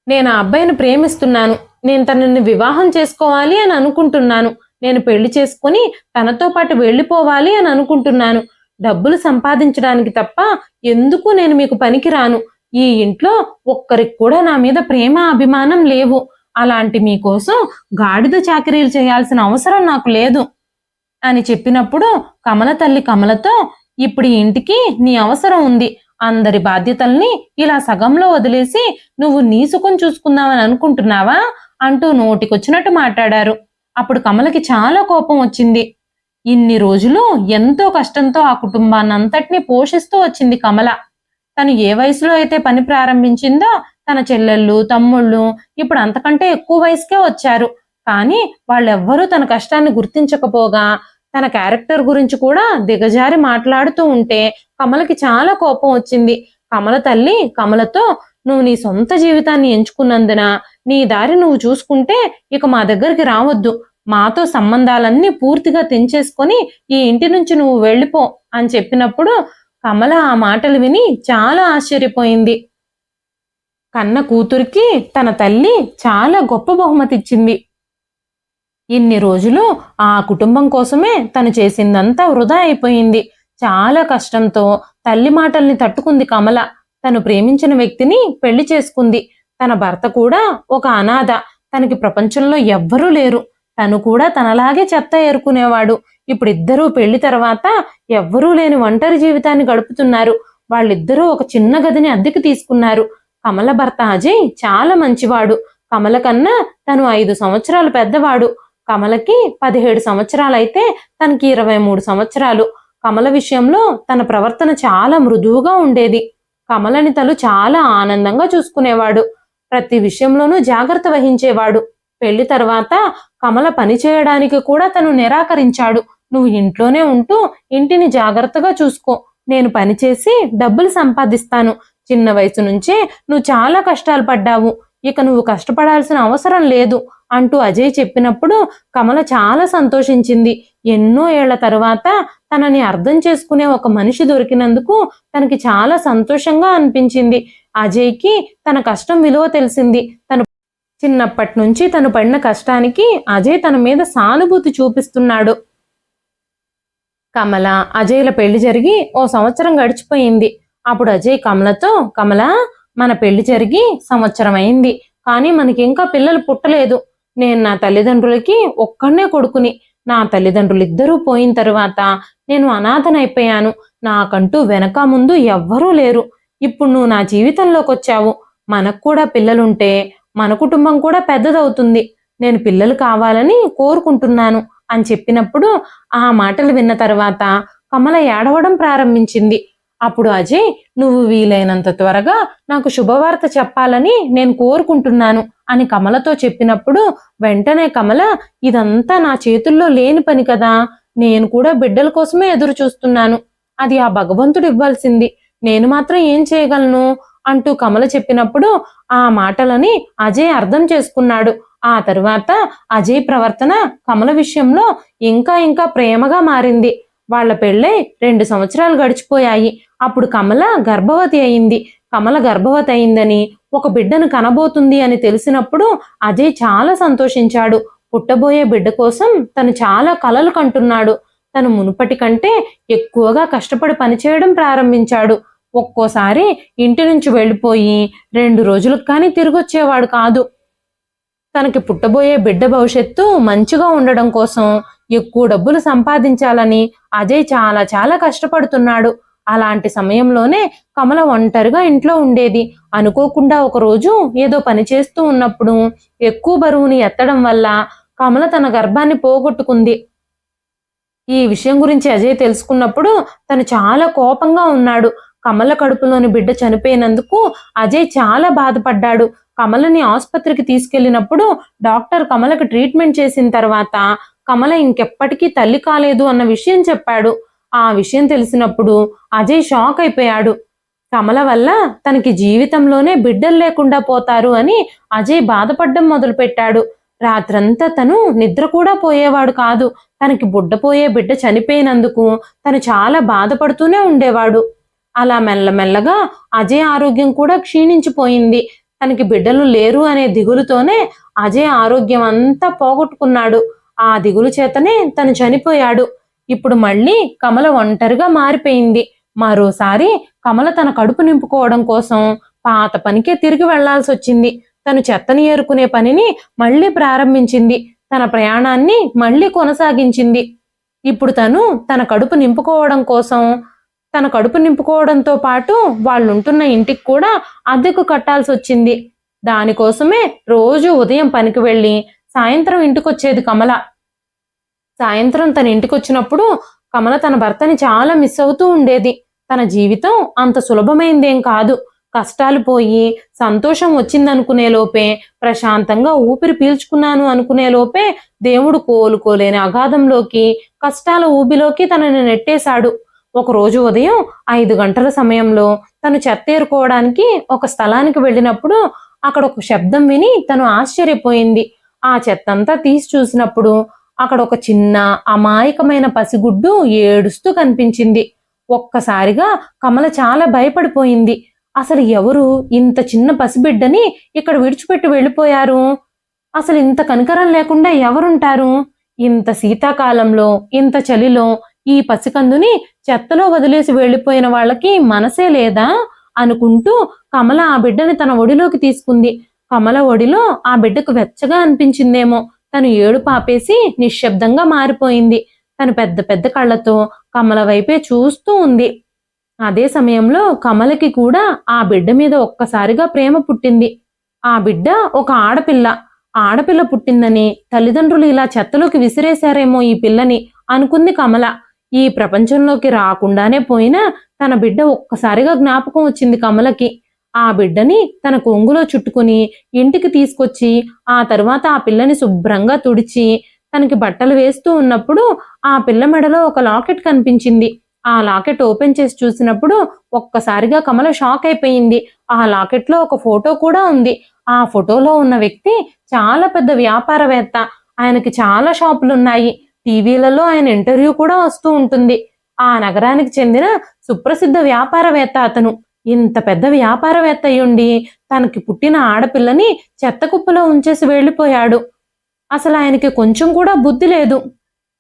నేను ఆ అబ్బాయిని ప్రేమిస్తున్నాను. నేను తనని వివాహం చేసుకోవాలి అని అనుకుంటున్నాను. నేను పెళ్లి చేసుకుని తనతో పాటు వెళ్ళిపోవాలి అని అనుకుంటున్నాను. డబ్బులు సంపాదించడానికి తప్ప ఎందుకు నేను మీకు పనికిరాను. ఈ ఇంట్లో ఒక్కరికి కూడా నా మీద ప్రేమ, అభిమానం లేవు. అలాంటి మీకోసం గాడిద చాకరీలు చేయాల్సిన అవసరం నాకు లేదు అని చెప్పినప్పుడు కమల తల్లి కమలతో, ఇప్పుడు ఈ ఇంటికి నీ అవసరం ఉంది. అందరి బాధ్యతల్ని ఇలా సగంలో వదిలేసి నువ్వు నీ సుఖం చూసుకుందామని అనుకుంటున్నావా అంటూ నోటికొచ్చినట్టు మాట్లాడారు. అప్పుడు కమలకి చాలా కోపం వచ్చింది. ఇన్ని రోజులు ఎంతో కష్టంతో ఆ కుటుంబాన్నంతటినీ పోషిస్తూ వచ్చింది కమల. తను ఏ వయసులో అయితే పని ప్రారంభించిందో తన చెల్లెళ్ళు, తమ్ముళ్ళు ఇప్పుడు అంతకంటే ఎక్కువ వయసుకే వచ్చారు. కానీ వాళ్ళెవ్వరూ తన కష్టాన్ని గుర్తించకపోగా తన క్యారెక్టర్ గురించి కూడా దిగజారి మాట్లాడుతూ ఉంటే కమలకి చాలా కోపం వచ్చింది. కమల తల్లి కమలతో, నువ్వు నీ సొంత జీవితాన్ని ఎంచుకున్నందున నీ దారి నువ్వు చూసుకుంటే ఇక మా దగ్గరికి రావద్దు. మాతో సంబంధాలన్నీ పూర్తిగా తెంచేసుకొని ఈ ఇంటి నుంచి నువ్వు వెళ్ళిపో అని చెప్పినప్పుడు కమల ఆ మాటలు విని చాలా ఆశ్చర్యపోయింది. కన్న కూతురికి తన తల్లి చాలా గొప్ప బహుమతి ఇచ్చింది. ఇన్ని రోజులు ఆ కుటుంబం కోసమే తను చేసిందంతా వృధా అయిపోయింది. చాలా కష్టంతో తల్లి మాటల్ని తట్టుకుంది కమల. తను ప్రేమించిన వ్యక్తిని పెళ్లి చేసుకుంది. తన భర్త కూడా ఒక అనాథ. తనకి ప్రపంచంలో ఎవ్వరూ లేరు. తను కూడా తనలాగే చెత్త ఏరుకునేవాడు. ఇప్పుడు ఇద్దరూ పెళ్లి తర్వాత ఎవ్వరూ లేని ఒంటరి జీవితాన్ని గడుపుతున్నారు. వాళ్ళిద్దరూ ఒక చిన్న గదిని అద్దెకి తీసుకున్నారు. కమల భర్త అజయ్ చాలా మంచివాడు. కమల కన్నా తను 5 సంవత్సరాలు పెద్దవాడు. కమలకి 17 సంవత్సరాలైతే తనకి 23 సంవత్సరాలు. కమల విషయంలో తన ప్రవర్తన చాలా మృదువుగా ఉండేది. కమలని తను చాలా ఆనందంగా చూసుకునేవాడు. ప్రతి విషయంలోనూ జాగ్రత్త వహించేవాడు. పెళ్లి తర్వాత కమల పని చేయడానికి కూడా తను నిరాకరించాడు. నువ్వు ఇంట్లోనే ఉంటూ ఇంటిని జాగ్రత్తగా చూసుకో. నేను పని చేసి డబ్బులు సంపాదిస్తాను. చిన్న వయసు నుంచే నువ్వు చాలా కష్టాలు పడ్డావు. ఇక నువ్వు కష్టపడాల్సిన అవసరం లేదు అంటూ అజయ్ చెప్పినప్పుడు కమల చాలా సంతోషించింది. ఎన్నో ఏళ్ల తరువాత తనని అర్థం చేసుకునే ఒక మనిషి దొరికినందుకు తనకి చాలా సంతోషంగా అనిపించింది. అజయ్కి తన కష్టం విలువ తెలిసింది. తను చిన్నప్పటి నుంచి తను పడిన కష్టానికి అజయ్ తన మీద సానుభూతి చూపిస్తున్నాడు. కమల అజయ్ల పెళ్లి జరిగి 1 సంవత్సరం గడిచిపోయింది. అప్పుడు అజయ్ కమలతో, కమల, మన పెళ్లి జరిగి 1 సంవత్సరం అయింది, కానీ మనకి ఇంకా పిల్లలు పుట్టలేదు. నేను నా తల్లిదండ్రులకి ఒక్కడే కొడుకుని. నా తల్లిదండ్రులు ఇద్దరూ పోయిన తరువాత నేను అనాథనైపోయాను. నాకంటూ వెనక ముందు ఎవ్వరూ లేరు. ఇప్పుడు నువ్వు నా జీవితంలోకి వచ్చావు. మనకు కూడా పిల్లలుంటే మన కుటుంబం కూడా పెద్దదవుతుంది. నేను పిల్లలు కావాలని కోరుకుంటున్నాను అని చెప్పినప్పుడు ఆ మాటలు విన్న తర్వాత కమల ఏడవడం ప్రారంభించింది. అప్పుడు అజయ్, నువ్వు వీలైనంత త్వరగా నాకు శుభవార్త చెప్పాలని నేను కోరుకుంటున్నాను అని కమలతో చెప్పినప్పుడు వెంటనే కమల, ఇదంతా నా చేతుల్లో లేని పని కదా, నేను కూడా బిడ్డల కోసమే ఎదురు చూస్తున్నాను, అది ఆ భగవంతుడు ఇవ్వాల్సింది, నేను మాత్రం ఏం చేయగలను అంటూ కమల చెప్పినప్పుడు ఆ మాటలని అజయ్ అర్థం చేసుకున్నాడు. ఆ తరువాత అజయ్ ప్రవర్తన కమల విషయంలో ఇంకా ఇంకా ప్రేమగా మారింది. వాళ్ల పెళ్ళై 2 సంవత్సరాలు గడిచిపోయాయి. అప్పుడు కమల గర్భవతి అయింది. కమల గర్భవతి అయిందని, ఒక బిడ్డను కనబోతుంది అని తెలిసినప్పుడు అజయ్ చాలా సంతోషించాడు. పుట్టబోయే బిడ్డ కోసం తను చాలా కలలు కంటున్నాడు. తను మునుపటి కంటే ఎక్కువగా కష్టపడి పనిచేయడం ప్రారంభించాడు. ఒక్కోసారి ఇంటి నుంచి వెళ్ళిపోయి 2 రోజులకు కానీ తిరిగొచ్చేవాడు కాదు. తనకి పుట్టబోయే బిడ్డ భవిష్యత్తు మంచిగా ఉండడం కోసం ఎక్కువ డబ్బులు సంపాదించాలని అజయ్ చాలా చాలా కష్టపడుతున్నాడు. అలాంటి సమయంలోనే కమల ఒంటరిగా ఇంట్లో ఉండేది. అనుకోకుండా ఒకరోజు ఏదో పని చేస్తూ ఉన్నప్పుడు ఎక్కువ బరువుని ఎత్తడం వల్ల కమల తన గర్భాన్ని పోగొట్టుకుంది. ఈ విషయం గురించి అజయ్ తెలుసుకున్నప్పుడు తను చాలా కోపంగా ఉన్నాడు. కమల కడుపులోని బిడ్డ చనిపోయినందుకు అజయ్ చాలా బాధపడ్డాడు. కమలని ఆసుపత్రికి తీసుకెళ్లినప్పుడు డాక్టర్ కమలకు ట్రీట్మెంట్ చేసిన తర్వాత కమల ఇంకెప్పటికీ తల్లి కాలేదు అన్న విషయం చెప్పాడు. ఆ విషయం తెలిసినప్పుడు అజయ్ షాక్ అయిపోయాడు. కమల వల్ల తనకి జీవితంలోనే బిడ్డలు లేకుండా పోతారు అని అజయ్ బాధపడడం మొదలుపెట్టాడు. రాత్రంతా తను నిద్ర కూడా పోయేవాడు కాదు. తనకి బుడ్డపోయే బిడ్డ చనిపోయినందుకు తను చాలా బాధపడుతూనే ఉండేవాడు. అలా మెల్లమెల్లగా అజయ్ ఆరోగ్యం కూడా క్షీణించిపోయింది. తనకి బిడ్డలు లేరు అనే దిగులుతోనే అజయ్ ఆరోగ్యం అంతా పోగొట్టుకున్నాడు. ఆ దిగులు చేతనే తను చనిపోయాడు. ఇప్పుడు మళ్ళీ కమల ఒంటరిగా మారిపోయింది. మరోసారి కమల తన కడుపు నింపుకోవడం కోసం పాత పనికే తిరిగి వెళ్లాల్సి వచ్చింది. తను చెత్తని ఏరుకునే పనిని మళ్ళీ ప్రారంభించింది. తన ప్రయాణాన్ని మళ్ళీ కొనసాగించింది. ఇప్పుడు తను తన కడుపు నింపుకోవడంతో పాటు వాళ్ళుంటున్న ఇంటికి కూడా అద్దెకు కట్టాల్సి వచ్చింది. దానికోసమే రోజు ఉదయం పనికి వెళ్ళి సాయంత్రం ఇంటికొచ్చేది కమల. సాయంత్రం తన ఇంటికొచ్చినప్పుడు కమల తన భర్తని చాలా మిస్ అవుతూ ఉండేది. తన జీవితం అంత సులభమైందేం కాదు. కష్టాలు పోయి సంతోషం వచ్చిందనుకునే లోపే, ప్రశాంతంగా ఊపిరి పీల్చుకున్నాను అనుకునే లోపే దేవుడు కోలుకోలేని అగాధంలోకి, కష్టాల ఊబిలోకి తనని నెట్టేశాడు. ఒకరోజు ఉదయం 5 గంటల సమయంలో తను చెత్తేరుకోవడానికి ఒక స్థలానికి వెళ్ళినప్పుడు అక్కడ ఒక శబ్దం విని తను ఆశ్చర్యపోయింది. ఆ చెత్తంతా తీసి చూసినప్పుడు అక్కడ ఒక చిన్న అమాయకమైన పసిగుడ్డు ఏడుస్తూ కనిపించింది. ఒక్కసారిగా కమల చాలా భయపడిపోయింది. అసలు ఎవరు ఇంత చిన్న పసిబిడ్డని ఇక్కడ విడిచిపెట్టి వెళ్ళిపోయారు? అసలు ఇంత కనికరం లేకుండా ఎవరుంటారు? ఇంత శీతాకాలంలో, ఇంత చలిలో ఈ పసికందుని చెత్తలో వదిలేసి వెళ్ళిపోయిన వాళ్ళకి మనసే లేదా అనుకుంటూ కమల ఆ బిడ్డని తన ఒడిలోకి తీసుకుంది. కమల ఒడిలో ఆ బిడ్డకు వెచ్చగా అనిపించిందేమో. తను ఏడుపు ఆపేసి నిశ్శబ్దంగా మారిపోయింది. తను పెద్ద పెద్ద కళ్ళతో కమల వైపే చూస్తూ ఉంది. అదే సమయంలో కమలకి కూడా ఆ బిడ్డ మీద ఒక్కసారిగా ప్రేమ పుట్టింది. ఆ బిడ్డ ఒక ఆడపిల్ల పుట్టిందని తల్లిదండ్రులు ఇలా చెత్తలోకి విసిరేశారేమో ఈ పిల్లని అనుకుంది కమల. ఈ ప్రపంచంలోకి రాకుండానే పోయినా తన బిడ్డ ఒక్కసారిగా జ్ఞాపకం వచ్చింది కమలకి. ఆ బిడ్డని తన కొంగులో చుట్టుకుని ఇంటికి తీసుకొచ్చి ఆ తరువాత ఆ పిల్లని శుభ్రంగా తుడిచి తనకి బట్టలు వేస్తూ ఉన్నప్పుడు ఆ పిల్ల మెడలో ఒక లాకెట్ కనిపించింది. ఆ లాకెట్ ఓపెన్ చేసి చూసినప్పుడు ఒక్కసారిగా కమల షాక్ అయిపోయింది. ఆ లాకెట్లో ఒక ఫోటో కూడా ఉంది. ఆ ఫోటోలో ఉన్న వ్యక్తి చాలా పెద్ద వ్యాపారవేత్త. ఆయనకి చాలా షాపులున్నాయి. టీవీలలో ఆయన ఇంటర్వ్యూ కూడా వస్తూ ఉంటుంది. ఆ నగరానికి చెందిన సుప్రసిద్ధ వ్యాపారవేత్త అతను. ఇంత పెద్ద వ్యాపారవేత్త అయ్యుండి తనకి పుట్టిన ఆడపిల్లని చెత్త కుప్పలో ఉంచేసి వెళ్ళిపోయాడు. అసలు ఆయనకి కొంచెం కూడా బుద్ధి లేదు.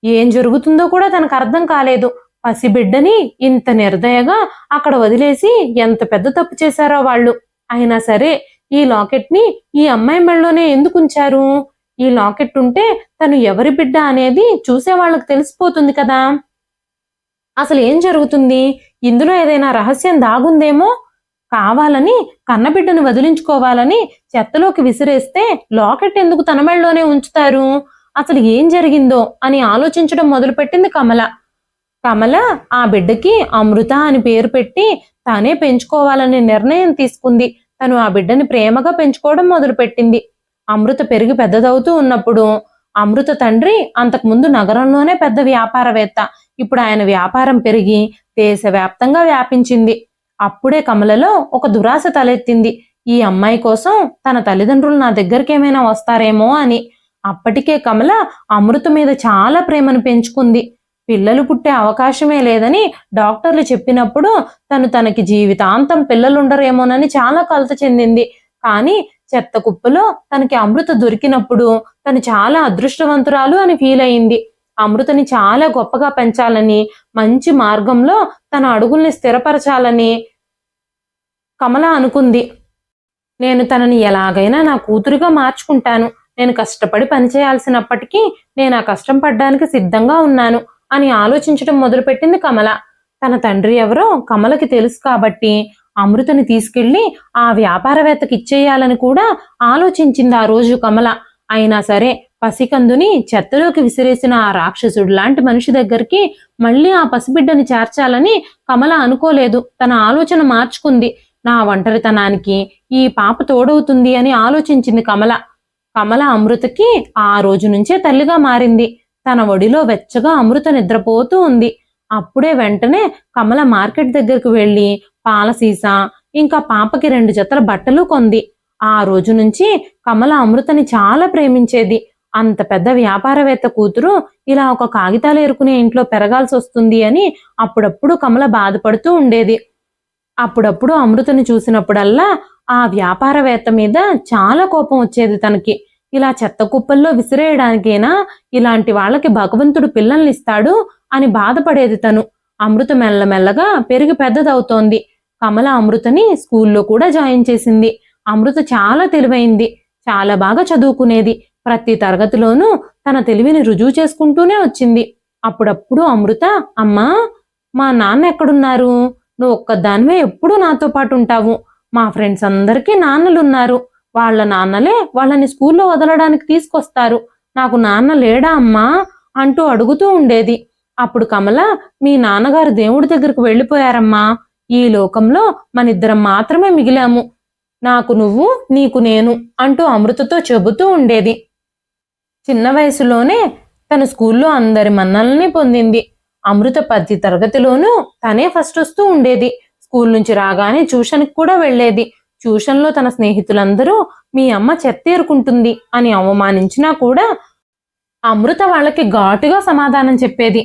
ఏం జరుగుతుందో కూడా తనకు అర్థం కాలేదు. పసిబిడ్డని ఇంత నిర్దయగా అక్కడ వదిలేసి ఎంత పెద్ద తప్పు చేశారో వాళ్ళు. అయినా సరే ఈ లాకెట్ని ఈ అమ్మాయి మెడలోనే ఎందుకు ఉంచారు? ఈ లాకెట్ ఉంటే తను ఎవరి బిడ్డ అనేది చూసే వాళ్ళకి తెలిసిపోతుంది కదా. అసలు ఏం జరుగుతుంది? ఇందులో ఏదైనా రహస్యం దాగుందేమో? కావాలని కన్నబిడ్డను వదిలించుకోవాలని చెత్తలోకి విసిరేస్తే లాకెట్ ఎందుకు తన మెడలోనే ఉంచుతారు? అసలు ఏం జరిగిందో అని ఆలోచించడం మొదలుపెట్టింది కమల. కమల ఆ బిడ్డకి అమృత అని పేరు పెట్టి తానే పెంచుకోవాలనే నిర్ణయం తీసుకుంది. తను ఆ బిడ్డని ప్రేమగా పెంచుకోవడం మొదలుపెట్టింది. అమృత పెరిగి పెద్దదవుతూ ఉన్నప్పుడు అమృత తండ్రి అంతకుముందు నగరంలోనే పెద్ద వ్యాపారవేత్త. ఇప్పుడు ఆయన వ్యాపారం పెరిగి దేశవ్యాప్తంగా వ్యాపించింది. అప్పుడే కమలలో ఒక దురాశ తలెత్తింది. ఈ అమ్మాయి కోసం తన తల్లిదండ్రులు నా దగ్గరికి ఏమైనా వస్తారేమో అని. అప్పటికే కమల అమృత మీద చాలా ప్రేమను పెంచుకుంది. పిల్లలు పుట్టే అవకాశమే లేదని డాక్టర్లు చెప్పినప్పుడు తనకి జీవితాంతం పిల్లలుండరేమోనని చాలా కలత చెందింది. కానీ చెత్త కుప్పలో తనకి అమృత దొరికినప్పుడు తను చాలా అదృష్టవంతురాలు అని ఫీల్ అయింది. అమృతని చాలా గొప్పగా పెంచాలని, మంచి మార్గంలో తన అడుగుల్ని స్థిరపరచాలని కమల అనుకుంది. నేను తనని ఎలాగైనా నా కూతురుగా మార్చుకుంటాను. నేను కష్టపడి పనిచేయాల్సినప్పటికీ నేను ఆ కష్టం పడ్డానికి సిద్ధంగా ఉన్నాను అని ఆలోచించడం మొదలుపెట్టింది కమల. తన తండ్రి ఎవరో కమలకి తెలుసు కాబట్టి అమృతని తీసుకెళ్లి ఆ వ్యాపారవేత్తకి ఇచ్చేయాలని కూడా ఆలోచించింది ఆ రోజు కమల. అయినా సరే పసికందుని చెత్తలోకి విసిరేసిన ఆ రాక్షసుడు లాంటి మనిషి దగ్గరికి మళ్ళీ ఆ పసిబిడ్డని చేర్చాలని కమల అనుకోలేదు. తన ఆలోచన మార్చుకుంది. నా ఒంటరితనానికి ఈ పాప తోడవుతుంది అని ఆలోచించింది కమల. కమల అమృతకి ఆ రోజు నుంచే తల్లిగా మారింది. తన ఒడిలో వెచ్చగా అమృత నిద్రపోతూ ఉంది. అప్పుడే వెంటనే కమల మార్కెట్ దగ్గరకు వెళ్లి పాల సీసా ఇంకా పాపకి 2 జతల బట్టలు కొంది. ఆ రోజు నుంచి కమల అమృతని చాలా ప్రేమించేది. అంత పెద్ద వ్యాపారవేత్త కూతురు ఇలా ఒక కాగితాలు ఏరుకునే ఇంట్లో పెరగాల్సి వస్తుంది అని అప్పుడప్పుడు కమల బాధపడుతూ ఉండేది. అప్పుడప్పుడు అమృతని చూసినప్పుడల్లా ఆ వ్యాపారవేత్త మీద చాలా కోపం వచ్చేది తనకి. ఇలా చెత్త కుప్పల్లో విసిరేయడానికేనా ఇలాంటి వాళ్ళకి భగవంతుడు పిల్లల్ని ఇస్తాడు అని బాధపడేది తను. అమృత మెల్లమెల్లగా పెరిగి పెద్దదవుతోంది. కమల అమృతని స్కూల్లో కూడా జాయిన్ చేసింది. అమృత చాలా తెలివైంది. చాలా బాగా చదువుకునేది. ప్రతి తరగతిలోనూ తన తెలివిని రుజువు చేసుకుంటూనే వచ్చింది. అప్పుడప్పుడు అమృత, అమ్మా మా నాన్న ఎక్కడున్నారు? నువ్వు ఒక్కదానివే ఎప్పుడూ నాతో పాటు ఉంటావు. మా ఫ్రెండ్స్ అందరికీ నాన్నలున్నారు. వాళ్ళ నాన్నలే వాళ్ళని స్కూల్లో వదలడానికి తీసుకొస్తారు. నాకు నాన్న లేడా అమ్మా అంటూ అడుగుతూ ఉండేది. అప్పుడు కమల, మీ నాన్నగారు దేవుడి దగ్గరకు వెళ్ళిపోయారమ్మా. ఈ లోకంలో మనిద్దరం మాత్రమే మిగిలాము. నాకు నువ్వు, నీకు నేను అంటూ అమృతతో చెబుతూ ఉండేది. చిన్న వయసులోనే తన స్కూల్లో అందరి మన్నల్ని పొందింది. అమృత 10 తరగతిలోనూ తనే ఫస్ట్ వస్తూ ఉండేది. స్కూల్ నుంచి రాగానే ట్యూషన్కి కూడా వెళ్లేది. ట్యూషన్లో తన స్నేహితులందరూ మీ అమ్మ చెత్తేరుకుంటుంది అని అవమానించినా కూడా అమృత వాళ్ళకి ఘాటుగా సమాధానం చెప్పేది.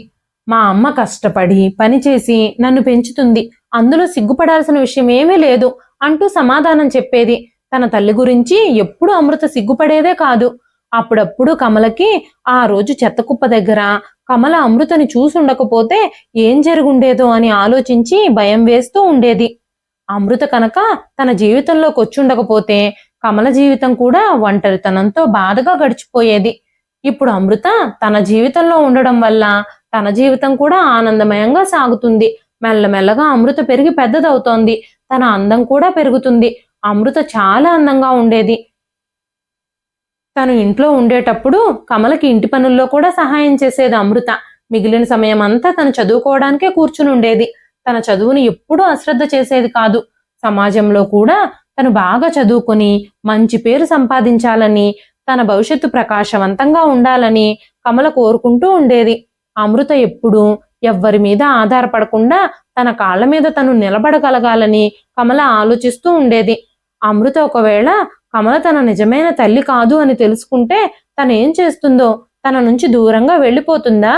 మా అమ్మ కష్టపడి పనిచేసి నన్ను పెంచుతుంది, అందులో సిగ్గుపడాల్సిన విషయం ఏమీ లేదు అంటూ సమాధానం చెప్పేది. తన తల్లి గురించి ఎప్పుడూ అమృత సిగ్గుపడేదే కాదు. అప్పుడప్పుడు కమలకి ఆ రోజు చెత్తకుప్ప దగ్గర కమల అమృతని చూసుండకపోతే ఏం జరుగుండేదో అని ఆలోచించి భయం వేస్తూ ఉండేది. అమృత కనుక తన జీవితంలోకి వచ్చుండకపోతే కమల జీవితం కూడా ఒంటరితనంతో బాధగా గడిచిపోయేది. ఇప్పుడు అమృత తన జీవితంలో ఉండడం వల్ల తన జీవితం కూడా ఆనందమయంగా సాగుతుంది. మెల్లమెల్లగా అమృత పెరిగి పెద్దదవుతోంది. తన అందం కూడా పెరుగుతుంది. అమృత చాలా అందంగా ఉండేది. తను ఇంట్లో ఉండేటప్పుడు కమలకి ఇంటి పనుల్లో కూడా సహాయం చేసేది అమృత. మిగిలిన సమయం అంతా తను చదువుకోవడానికే కూర్చుని ఉండేది. తన చదువుని ఎప్పుడూ అశ్రద్ధ చేసేది కాదు. సమాజంలో కూడా తను బాగా చదువుకొని మంచి పేరు సంపాదించాలని, తన భవిష్యత్తు ప్రకాశవంతంగా ఉండాలని కమల కోరుకుంటూ ఉండేది. అమృత ఎప్పుడూ ఎవ్వరి మీద ఆధారపడకుండా తన కాళ్ల మీద తను నిలబడగలగాలని కమల ఆలోచిస్తూ ఉండేది. అమృత ఒకవేళ కమల తన నిజమైన తల్లి కాదు అని తెలుసుకుంటే తనేం చేస్తుందో, తన నుంచి దూరంగా వెళ్ళిపోతుందా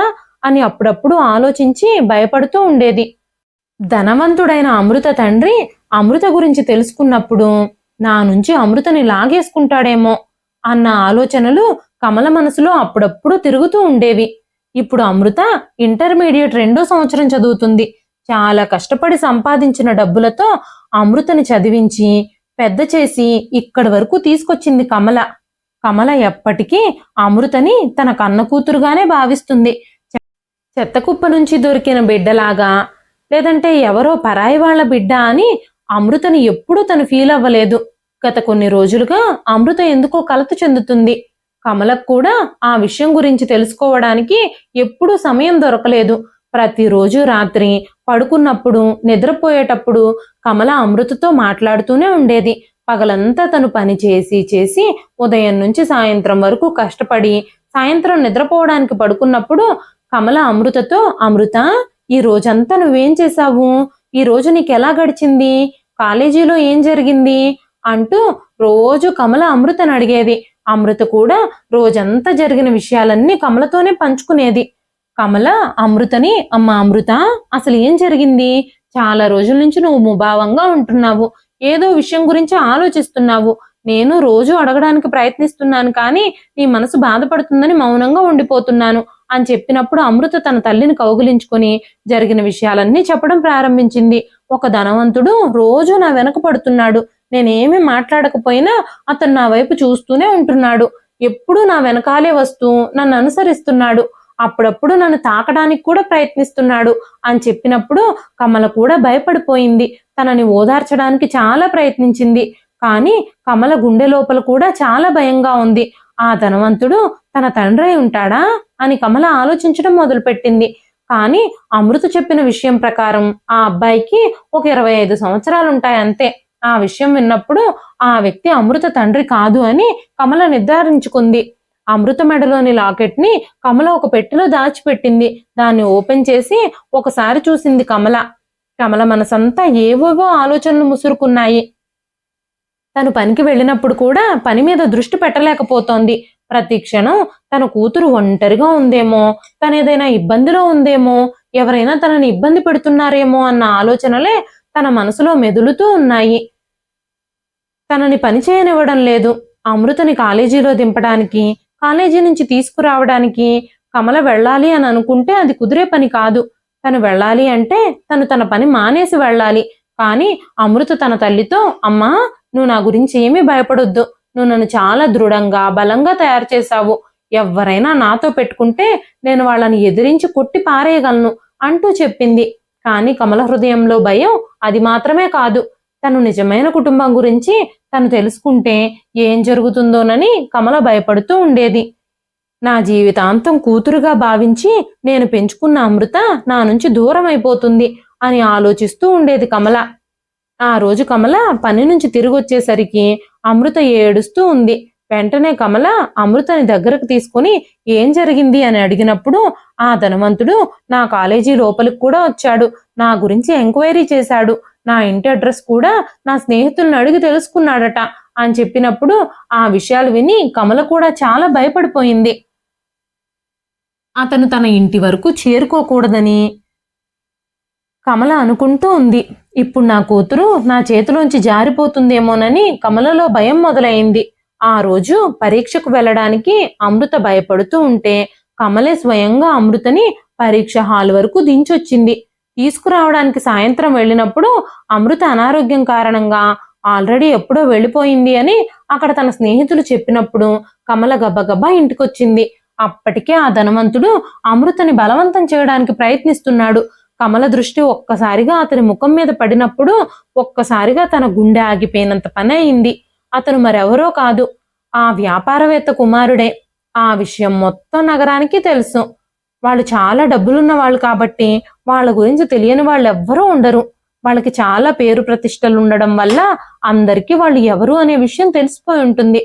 అని అప్పుడప్పుడు ఆలోచించి భయపడుతూ ఉండేది. ధనవంతుడైన అమృత తండ్రి అమృత గురించి తెలుసుకున్నప్పుడు నా నుంచి అమృతని లాగేసుకుంటాడేమో అన్న ఆలోచనలు కమల మనసులో అప్పుడప్పుడు తిరుగుతూ ఉండేవి. ఇప్పుడు అమృత ఇంటర్మీడియట్ 2వ సంవత్సరం చదువుతుంది. చాలా కష్టపడి సంపాదించిన డబ్బులతో అమృతని చదివించి పెద్ద చేసి ఇక్కడి వరకు తీసుకొచ్చింది కమల. కమల ఎప్పటికీ అమృతని తన కన్న కూతురుగానే భావిస్తుంది. చెత్తకుప్ప నుంచి దొరికిన బిడ్డలాగా, లేదంటే ఎవరో పరాయి వాళ్ళ బిడ్డ అని అమృతని ఎప్పుడూ తను ఫీల్ అవ్వలేదు. గత కొన్ని రోజులుగా అమృత ఎందుకో కలత చెందుతుంది. కమలకు కూడా ఆ విషయం గురించి తెలుసుకోవడానికి ఎప్పుడూ సమయం దొరకలేదు. ప్రతిరోజు రాత్రి పడుకున్నప్పుడు, నిద్రపోయేటప్పుడు కమల అమృతతో మాట్లాడుతూనే ఉండేది. పగలంతా తను పని చేసి చేసి ఉదయం నుంచి సాయంత్రం వరకు కష్టపడి సాయంత్రం నిద్రపోవడానికి పడుకున్నప్పుడు కమల అమృతతో, అమృత, ఈ రోజంతా నువ్వేం చేశావు? ఈ రోజు నీకెలా గడిచింది? కాలేజీలో ఏం జరిగింది? అంటూ రోజు కమల అమృతని అడిగేది. అమృత కూడా రోజంతా జరిగిన విషయాలన్నీ కమలతోనే పంచుకునేది. కమల అమృతని, అమ్మ అమృత, అసలు ఏం జరిగింది? చాలా రోజుల నుంచి నువ్వు ముభావంగా ఉంటున్నావు. ఏదో విషయం గురించి ఆలోచిస్తున్నావు. నేను రోజు అడగడానికి ప్రయత్నిస్తున్నాను, కానీ నీ మనసు బాధపడుతుందని మౌనంగా ఉండిపోతున్నాను అని చెప్పినప్పుడు అమృత తన తల్లిని కౌగిలించుకొని జరిగిన విషయాలన్నీ చెప్పడం ప్రారంభించింది. ఒక ధనవంతుడు రోజు నా వెనక పడుతున్నాడు. నేనేమీ మాట్లాడకపోయినా అతను నా వైపు చూస్తూనే ఉంటున్నాడు. ఎప్పుడూ నా వెనకాలే వస్తూ నన్ను అనుసరిస్తున్నాడు. అప్పుడప్పుడు నన్ను తాకడానికి కూడా ప్రయత్నిస్తున్నాడు అని చెప్పినప్పుడు కమల కూడా భయపడిపోయింది. తనని ఓదార్చడానికి చాలా ప్రయత్నించింది. కానీ కమల గుండె లోపల కూడా చాలా భయంగా ఉంది. ఆ ధనవంతుడు తన తండ్రి ఉంటాడా అని కమల ఆలోచించడం మొదలుపెట్టింది. కానీ అమృత చెప్పిన విషయం ప్రకారం ఆ అబ్బాయికి ఒక 25 సంవత్సరాలుంటాయి అంతే. ఆ విషయం విన్నప్పుడు ఆ వ్యక్తి అమృత తండ్రి కాదు అని కమల నిర్ధారించుకుంది. అమృత మెడలోని లాకెట్ ని కమల ఒక పెట్టెలో దాచిపెట్టింది. దాన్ని ఓపెన్ చేసి ఒకసారి చూసింది కమల. కమల మనసంతా ఏవేవో ఆలోచనలు ముసురుకున్నాయి. తను పనికి వెళ్ళినప్పుడు కూడా పని మీద దృష్టి పెట్టలేకపోతోంది. ప్రతి క్షణం తన కూతురు ఒంటరిగా ఉందేమో, తనేదైనా ఇబ్బందిలో ఉందేమో, ఎవరైనా తనని ఇబ్బంది పెడుతున్నారేమో అన్న ఆలోచనలే తన మనసులో మెదులుతూ ఉన్నాయి. తనని పని చేయనివ్వడం లేదు. అమృతని కాలేజీలో దింపడానికి, కాలేజీ నుంచి తీసుకురావడానికి కమల వెళ్ళాలి అని అనుకుంటే అది కుదిరే పని కాదు. తను వెళ్ళాలి అంటే తన పని మానేసి వెళ్ళాలి. కానీ అమృత తన తల్లితో, అమ్మా, నువ్వు నా గురించి ఏమీ భయపడొద్దు. నువ్వు నన్ను చాలా దృఢంగా, బలంగా తయారు చేశావు. ఎవరైనా నాతో పెట్టుకుంటే నేను వాళ్ళని ఎదిరించి కొట్టి పారేయగలను అంటూ చెప్పింది. కానీ కమల హృదయంలో భయం అది మాత్రమే కాదు. తను నిజమైన కుటుంబం గురించి తను తెలుసుకుంటే ఏం జరుగుతుందోనని కమల భయపడుతూ ఉండేది. నా జీవితాంతం కూతురుగా భావించి నేను పెంచుకున్న అమృత నా నుంచి దూరం అయిపోతుంది అని ఆలోచిస్తూ ఉండేది కమల. ఆ రోజు కమల పని నుంచి తిరిగి వచ్చేసరికి అమృత ఏడుస్తూ ఉంది. వెంటనే కమల అమృతని దగ్గరకు తీసుకుని ఏం జరిగింది అని అడిగినప్పుడు ఆ ధనవంతుడు నా కాలేజీ లోపలికి కూడా వచ్చాడు. నా గురించి ఎంక్వైరీ చేశాడు. నా ఇంటి అడ్రస్ కూడా నా స్నేహితులను అడిగి తెలుసుకున్నాడట అని చెప్పినప్పుడు ఆ విషయాలు విని కమల కూడా చాలా భయపడిపోయింది. అతను తన ఇంటి వరకు చేరుకోకూడదని కమల అనుకుంటూ ఉంది. ఇప్పుడు నా కూతురు నా చేతిలోంచి జారిపోతుందేమోనని కమలలో భయం మొదలైంది. ఆ రోజు పరీక్షకు వెళ్ళడానికి అమృత భయపడుతూ ఉంటే కమలే స్వయంగా అమృతని పరీక్ష హాల్ వరకు దించొచ్చింది. తీసుకురావడానికి సాయంత్రం వెళ్ళినప్పుడు అమృత అనారోగ్యం కారణంగా ఆల్రెడీ ఎప్పుడో వెళ్ళిపోయింది అని అక్కడ తన స్నేహితులు చెప్పినప్పుడు కమల గబగబా ఇంటికొచ్చింది. అప్పటికే ఆ ధనవంతుడు అమృతని బలవంతం చేయడానికి ప్రయత్నిస్తున్నాడు. కమల దృష్టి ఒక్కసారిగా అతని ముఖం మీద పడినప్పుడు ఒక్కసారిగా తన గుండె ఆగిపోయినంత పని అయింది. అతను మరెవరో కాదు, ఆ వ్యాపారవేత్త కుమారుడే. ఆ విషయం మొత్తం నగరానికి తెలుసు. వాళ్ళు చాలా డబ్బులున్న వాళ్ళు కాబట్టి వాళ్ళ గురించి తెలియని వాళ్ళు ఎవ్వరూ ఉండరు. వాళ్ళకి చాలా పేరు ప్రతిష్టలు ఉండడం వల్ల అందరికీ వాళ్ళు ఎవరు అనే విషయం తెలిసిపోయి ఉంటుంది.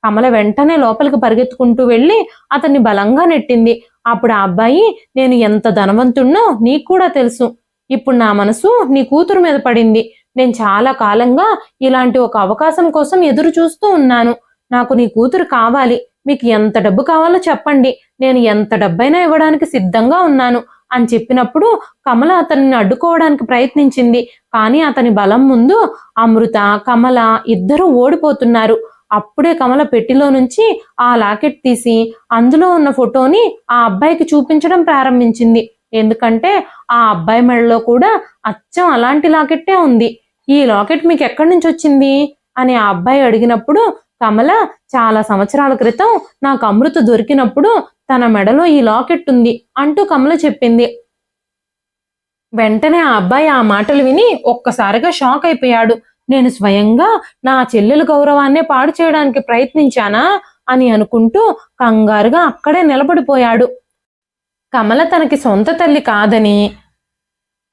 కమల వెంటనే లోపలికి పరిగెత్తుకుంటూ వెళ్ళి అతన్ని బలంగా నెట్టింది. అప్పుడు ఆ అబ్బాయి, నేను ఎంత ధనవంతుణ్ణో నీకు కూడా తెలుసు. ఇప్పుడు నా మనసు నీ కూతురు మీద పడింది. నేను చాలా కాలంగా ఇలాంటి ఒక అవకాశం కోసం ఎదురు చూస్తూ ఉన్నాను. నాకు నీ కూతురు కావాలి. మీకు ఎంత డబ్బు కావాలో చెప్పండి, నేను ఎంత డబ్బైనా ఇవ్వడానికి సిద్ధంగా ఉన్నాను అని చెప్పినప్పుడు కమల అతన్ని అడ్డుకోవడానికి ప్రయత్నించింది. కానీ అతని బలం ముందు అమృత, కమల ఇద్దరూ ఓడిపోతున్నారు. అప్పుడే కమల పెట్టిలో నుంచి ఆ లాకెట్ తీసి అందులో ఉన్న ఫోటోని ఆ అబ్బాయికి చూపించడం ప్రారంభించింది. ఎందుకంటే ఆ అబ్బాయి మెడలో కూడా అచ్చం అలాంటి లాకెట్టే ఉంది. ఈ లాకెట్ మీకు ఎక్కడి నుంచి వచ్చింది అని ఆ అబ్బాయి అడిగినప్పుడు కమల, చాలా సంవత్సరాల క్రితం నాకు అమృత దొరికినప్పుడు తన మెడలో ఈ లాకెట్ ఉంది అంటూ కమల చెప్పింది. వెంటనే ఆ అబ్బాయి ఆ మాటలు విని ఒక్కసారిగా షాక్ అయిపోయాడు. నేను స్వయంగా నా చెల్లెలు గౌరవాన్నే పాడు చేయడానికి ప్రయత్నించానా అని అనుకుంటూ కంగారుగా అక్కడే నిలబడిపోయాడు. కమల తనకి సొంత తల్లి కాదని,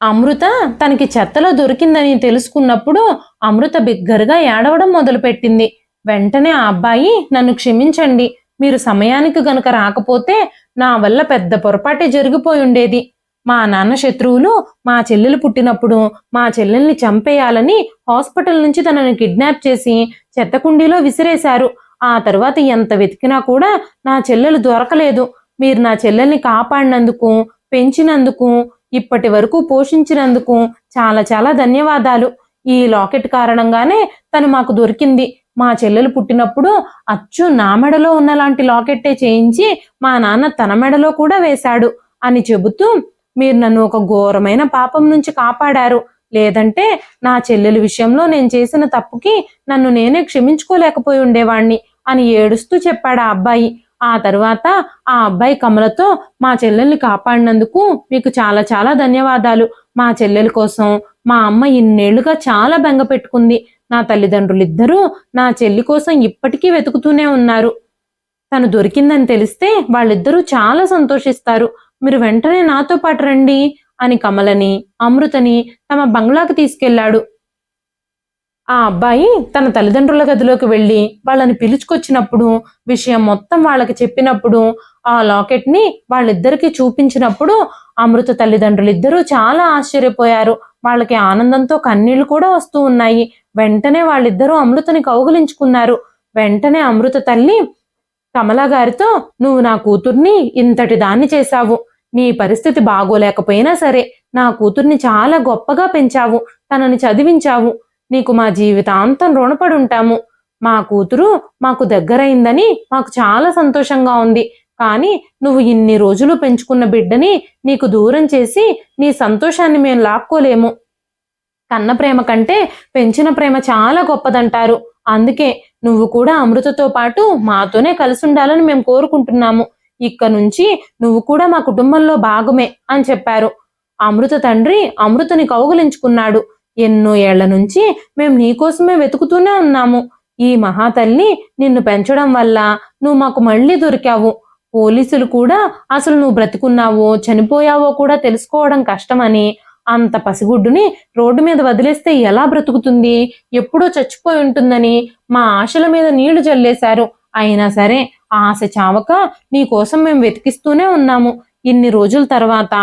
అమృత తనకి చెత్తలో దొరికిందని తెలుసుకున్నప్పుడు అమృత బిగ్గరగా ఏడవడం మొదలుపెట్టింది. వెంటనే ఆ అబ్బాయి, నన్ను క్షమించండి, మీరు సమయానికి గనుక రాకపోతే నా వల్ల పెద్ద పొరపాటే జరిగిపోయి ఉండేది. మా నాన్న శత్రువులు మా చెల్లెలు పుట్టినప్పుడు మా చెల్లెల్ని చంపేయాలని హాస్పిటల్ నుంచి తనని కిడ్నాప్ చేసి చెత్తకుండీలో విసిరేశారు. ఆ తర్వాత ఎంత వెతికినా కూడా నా చెల్లెలు దొరకలేదు. మీరు నా చెల్లెల్ని కాపాడినందుకు, పెంచినందుకు, ఇప్పటి వరకు పోషించినందుకు చాలా చాలా ధన్యవాదాలు. ఈ లాకెట్ కారణంగానే తను మాకు దొరికింది. మా చెల్లెలు పుట్టినప్పుడు అచ్చు నా మెడలో ఉన్నలాంటి లాకెట్టే చేయించి మా నాన్న తన మెడలో కూడా వేశాడు అని చెబుతూ, మీరు నన్ను ఒక ఘోరమైన పాపం నుంచి కాపాడారు. లేదంటే నా చెల్లెలు విషయంలో నేను చేసిన తప్పుకి నన్ను నేనే క్షమించుకోలేకపోయి ఉండేవాణ్ణి అని ఏడుస్తూ చెప్పాడు ఆ అబ్బాయి. ఆ తర్వాత ఆ అబ్బాయి కమలతో, మా చెల్లెల్ని కాపాడినందుకు మీకు చాలా చాలా ధన్యవాదాలు. మా చెల్లెల కోసం మా అమ్మ ఇన్నేళ్లుగా చాలా బెంగ పెట్టుకుంది. నా తల్లిదండ్రులిద్దరూ నా చెల్లి కోసం ఇప్పటికీ వెతుకుతూనే ఉన్నారు. తను దొరికిందని తెలిస్తే వాళ్ళిద్దరూ చాలా సంతోషిస్తారు. మీరు వెంటనే నాతో పాటు రండి అని కమలని, అమృతని తమ బంగ్లాకి తీసుకెళ్లాడు. ఆ అబ్బాయి తన తల్లిదండ్రుల గదిలోకి వెళ్ళి వాళ్ళని పిలుచుకొచ్చినప్పుడు, విషయం మొత్తం వాళ్ళకి చెప్పినప్పుడు, ఆ లాకెట్ ని వాళ్ళిద్దరికీ చూపించినప్పుడు అమృత తల్లిదండ్రులిద్దరూ చాలా ఆశ్చర్యపోయారు. వాళ్ళకి ఆనందంతో కన్నీళ్లు కూడా వస్తూ ఉన్నాయి. వెంటనే వాళ్ళిద్దరూ అమృతని కౌగిలించుకున్నారు. వెంటనే అమృత తల్లి కమలా గారితో, నువ్వు నా కూతుర్ని ఇంతటి దాన్ని చేశావు. నీ పరిస్థితి బాగోలేకపోయినా సరే నా కూతుర్ని చాలా గొప్పగా పెంచావు, తనని చదివించావు. నీకు మా జీవితాంతం రుణపడి ఉంటాము. మా కూతురు మాకు దగ్గరైందని మాకు చాలా సంతోషంగా ఉంది. కానీ నువ్వు ఇన్ని రోజులు పెంచుకున్న బిడ్డని నీకు దూరం చేసి నీ సంతోషాన్ని మేము లాక్కోలేము. కన్న ప్రేమ కంటే పెంచిన ప్రేమ చాలా గొప్పదంటారు. అందుకే నువ్వు కూడా అమృతతో పాటు మాతోనే కలిసి ఉండాలని మేము కోరుకుంటున్నాము. ఇక్క నుంచి నువ్వు కూడా మా కుటుంబంలో భాగమే అని చెప్పారు. అమృత తండ్రి అమృతని కౌగిలించుకున్నాడు. ఎన్నో ఏళ్ల నుంచి మేము నీకోసమే వెతుకుతూనే ఉన్నాము. ఈ మహాతల్లి నిన్ను పెంచడం వల్ల నువ్వు మాకు మళ్ళీ దొరికావు. పోలీసులు కూడా అసలు నువ్వు బ్రతికున్నావో చనిపోయావో కూడా తెలుసుకోవడం కష్టమని, అంత పసిగుడ్డుని రోడ్డు మీద వదిలేస్తే ఎలా బ్రతుకుతుంది, ఎప్పుడో చచ్చిపోయి ఉంటుందని మా ఆశల మీద నీళ్లు జల్లేశారు. అయినా సరే ఆశ చావక నీ కోసం మేము వెతికిస్తూనే ఉన్నాము. ఇన్ని రోజుల తర్వాత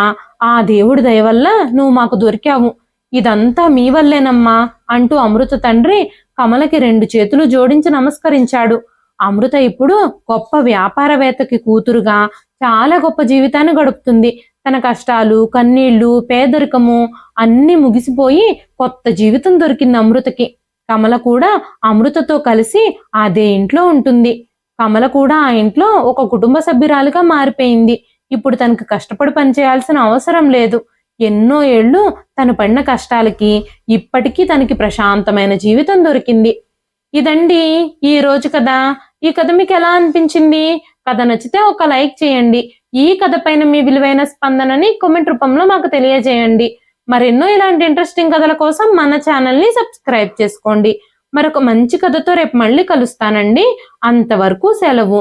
ఆ దేవుడి దయ వల్ల నువ్వు మాకు దొరికావు. ఇదంతా మీ వల్లేనమ్మా అంటూ అమృత తండ్రి కమలకి 2 చేతులు జోడించి నమస్కరించాడు. అమృత ఇప్పుడు గొప్ప వ్యాపారవేత్తకి కూతురుగా చాలా గొప్ప జీవితాన్ని గడుపుతుంది. తన కష్టాలు, కన్నీళ్లు, పేదరికము అన్నీ ముగిసిపోయి కొత్త జీవితం దొరికింది అమృతకి. కమల కూడా అమృతతో కలిసి అదే ఇంట్లో ఉంటుంది. కమల కూడా ఆ ఇంట్లో ఒక కుటుంబ సభ్యురాలుగా మారిపోయింది. ఇప్పుడు తనకు కష్టపడి పనిచేయాల్సిన అవసరం లేదు. ఎన్నో ఏళ్ళు తను పడిన కష్టాలకి ఇప్పటికీ తనకి ప్రశాంతమైన జీవితం దొరికింది. ఇదండి ఈ రోజు కథ. ఈ కథ మీకు ఎలా అనిపించింది? కథ నచ్చితే ఒక లైక్ చేయండి. ఈ కథ పైన మీ విలువైన స్పందనని కామెంట్ రూపంలో మాకు తెలియజేయండి. మరెన్నో ఇలాంటి ఇంట్రెస్టింగ్ కథల కోసం మన ఛానల్ని సబ్స్క్రైబ్ చేసుకోండి. మరొక మంచి కథతో రేపు మళ్ళీ కలుస్తానండి. అంతవరకు సెలవు.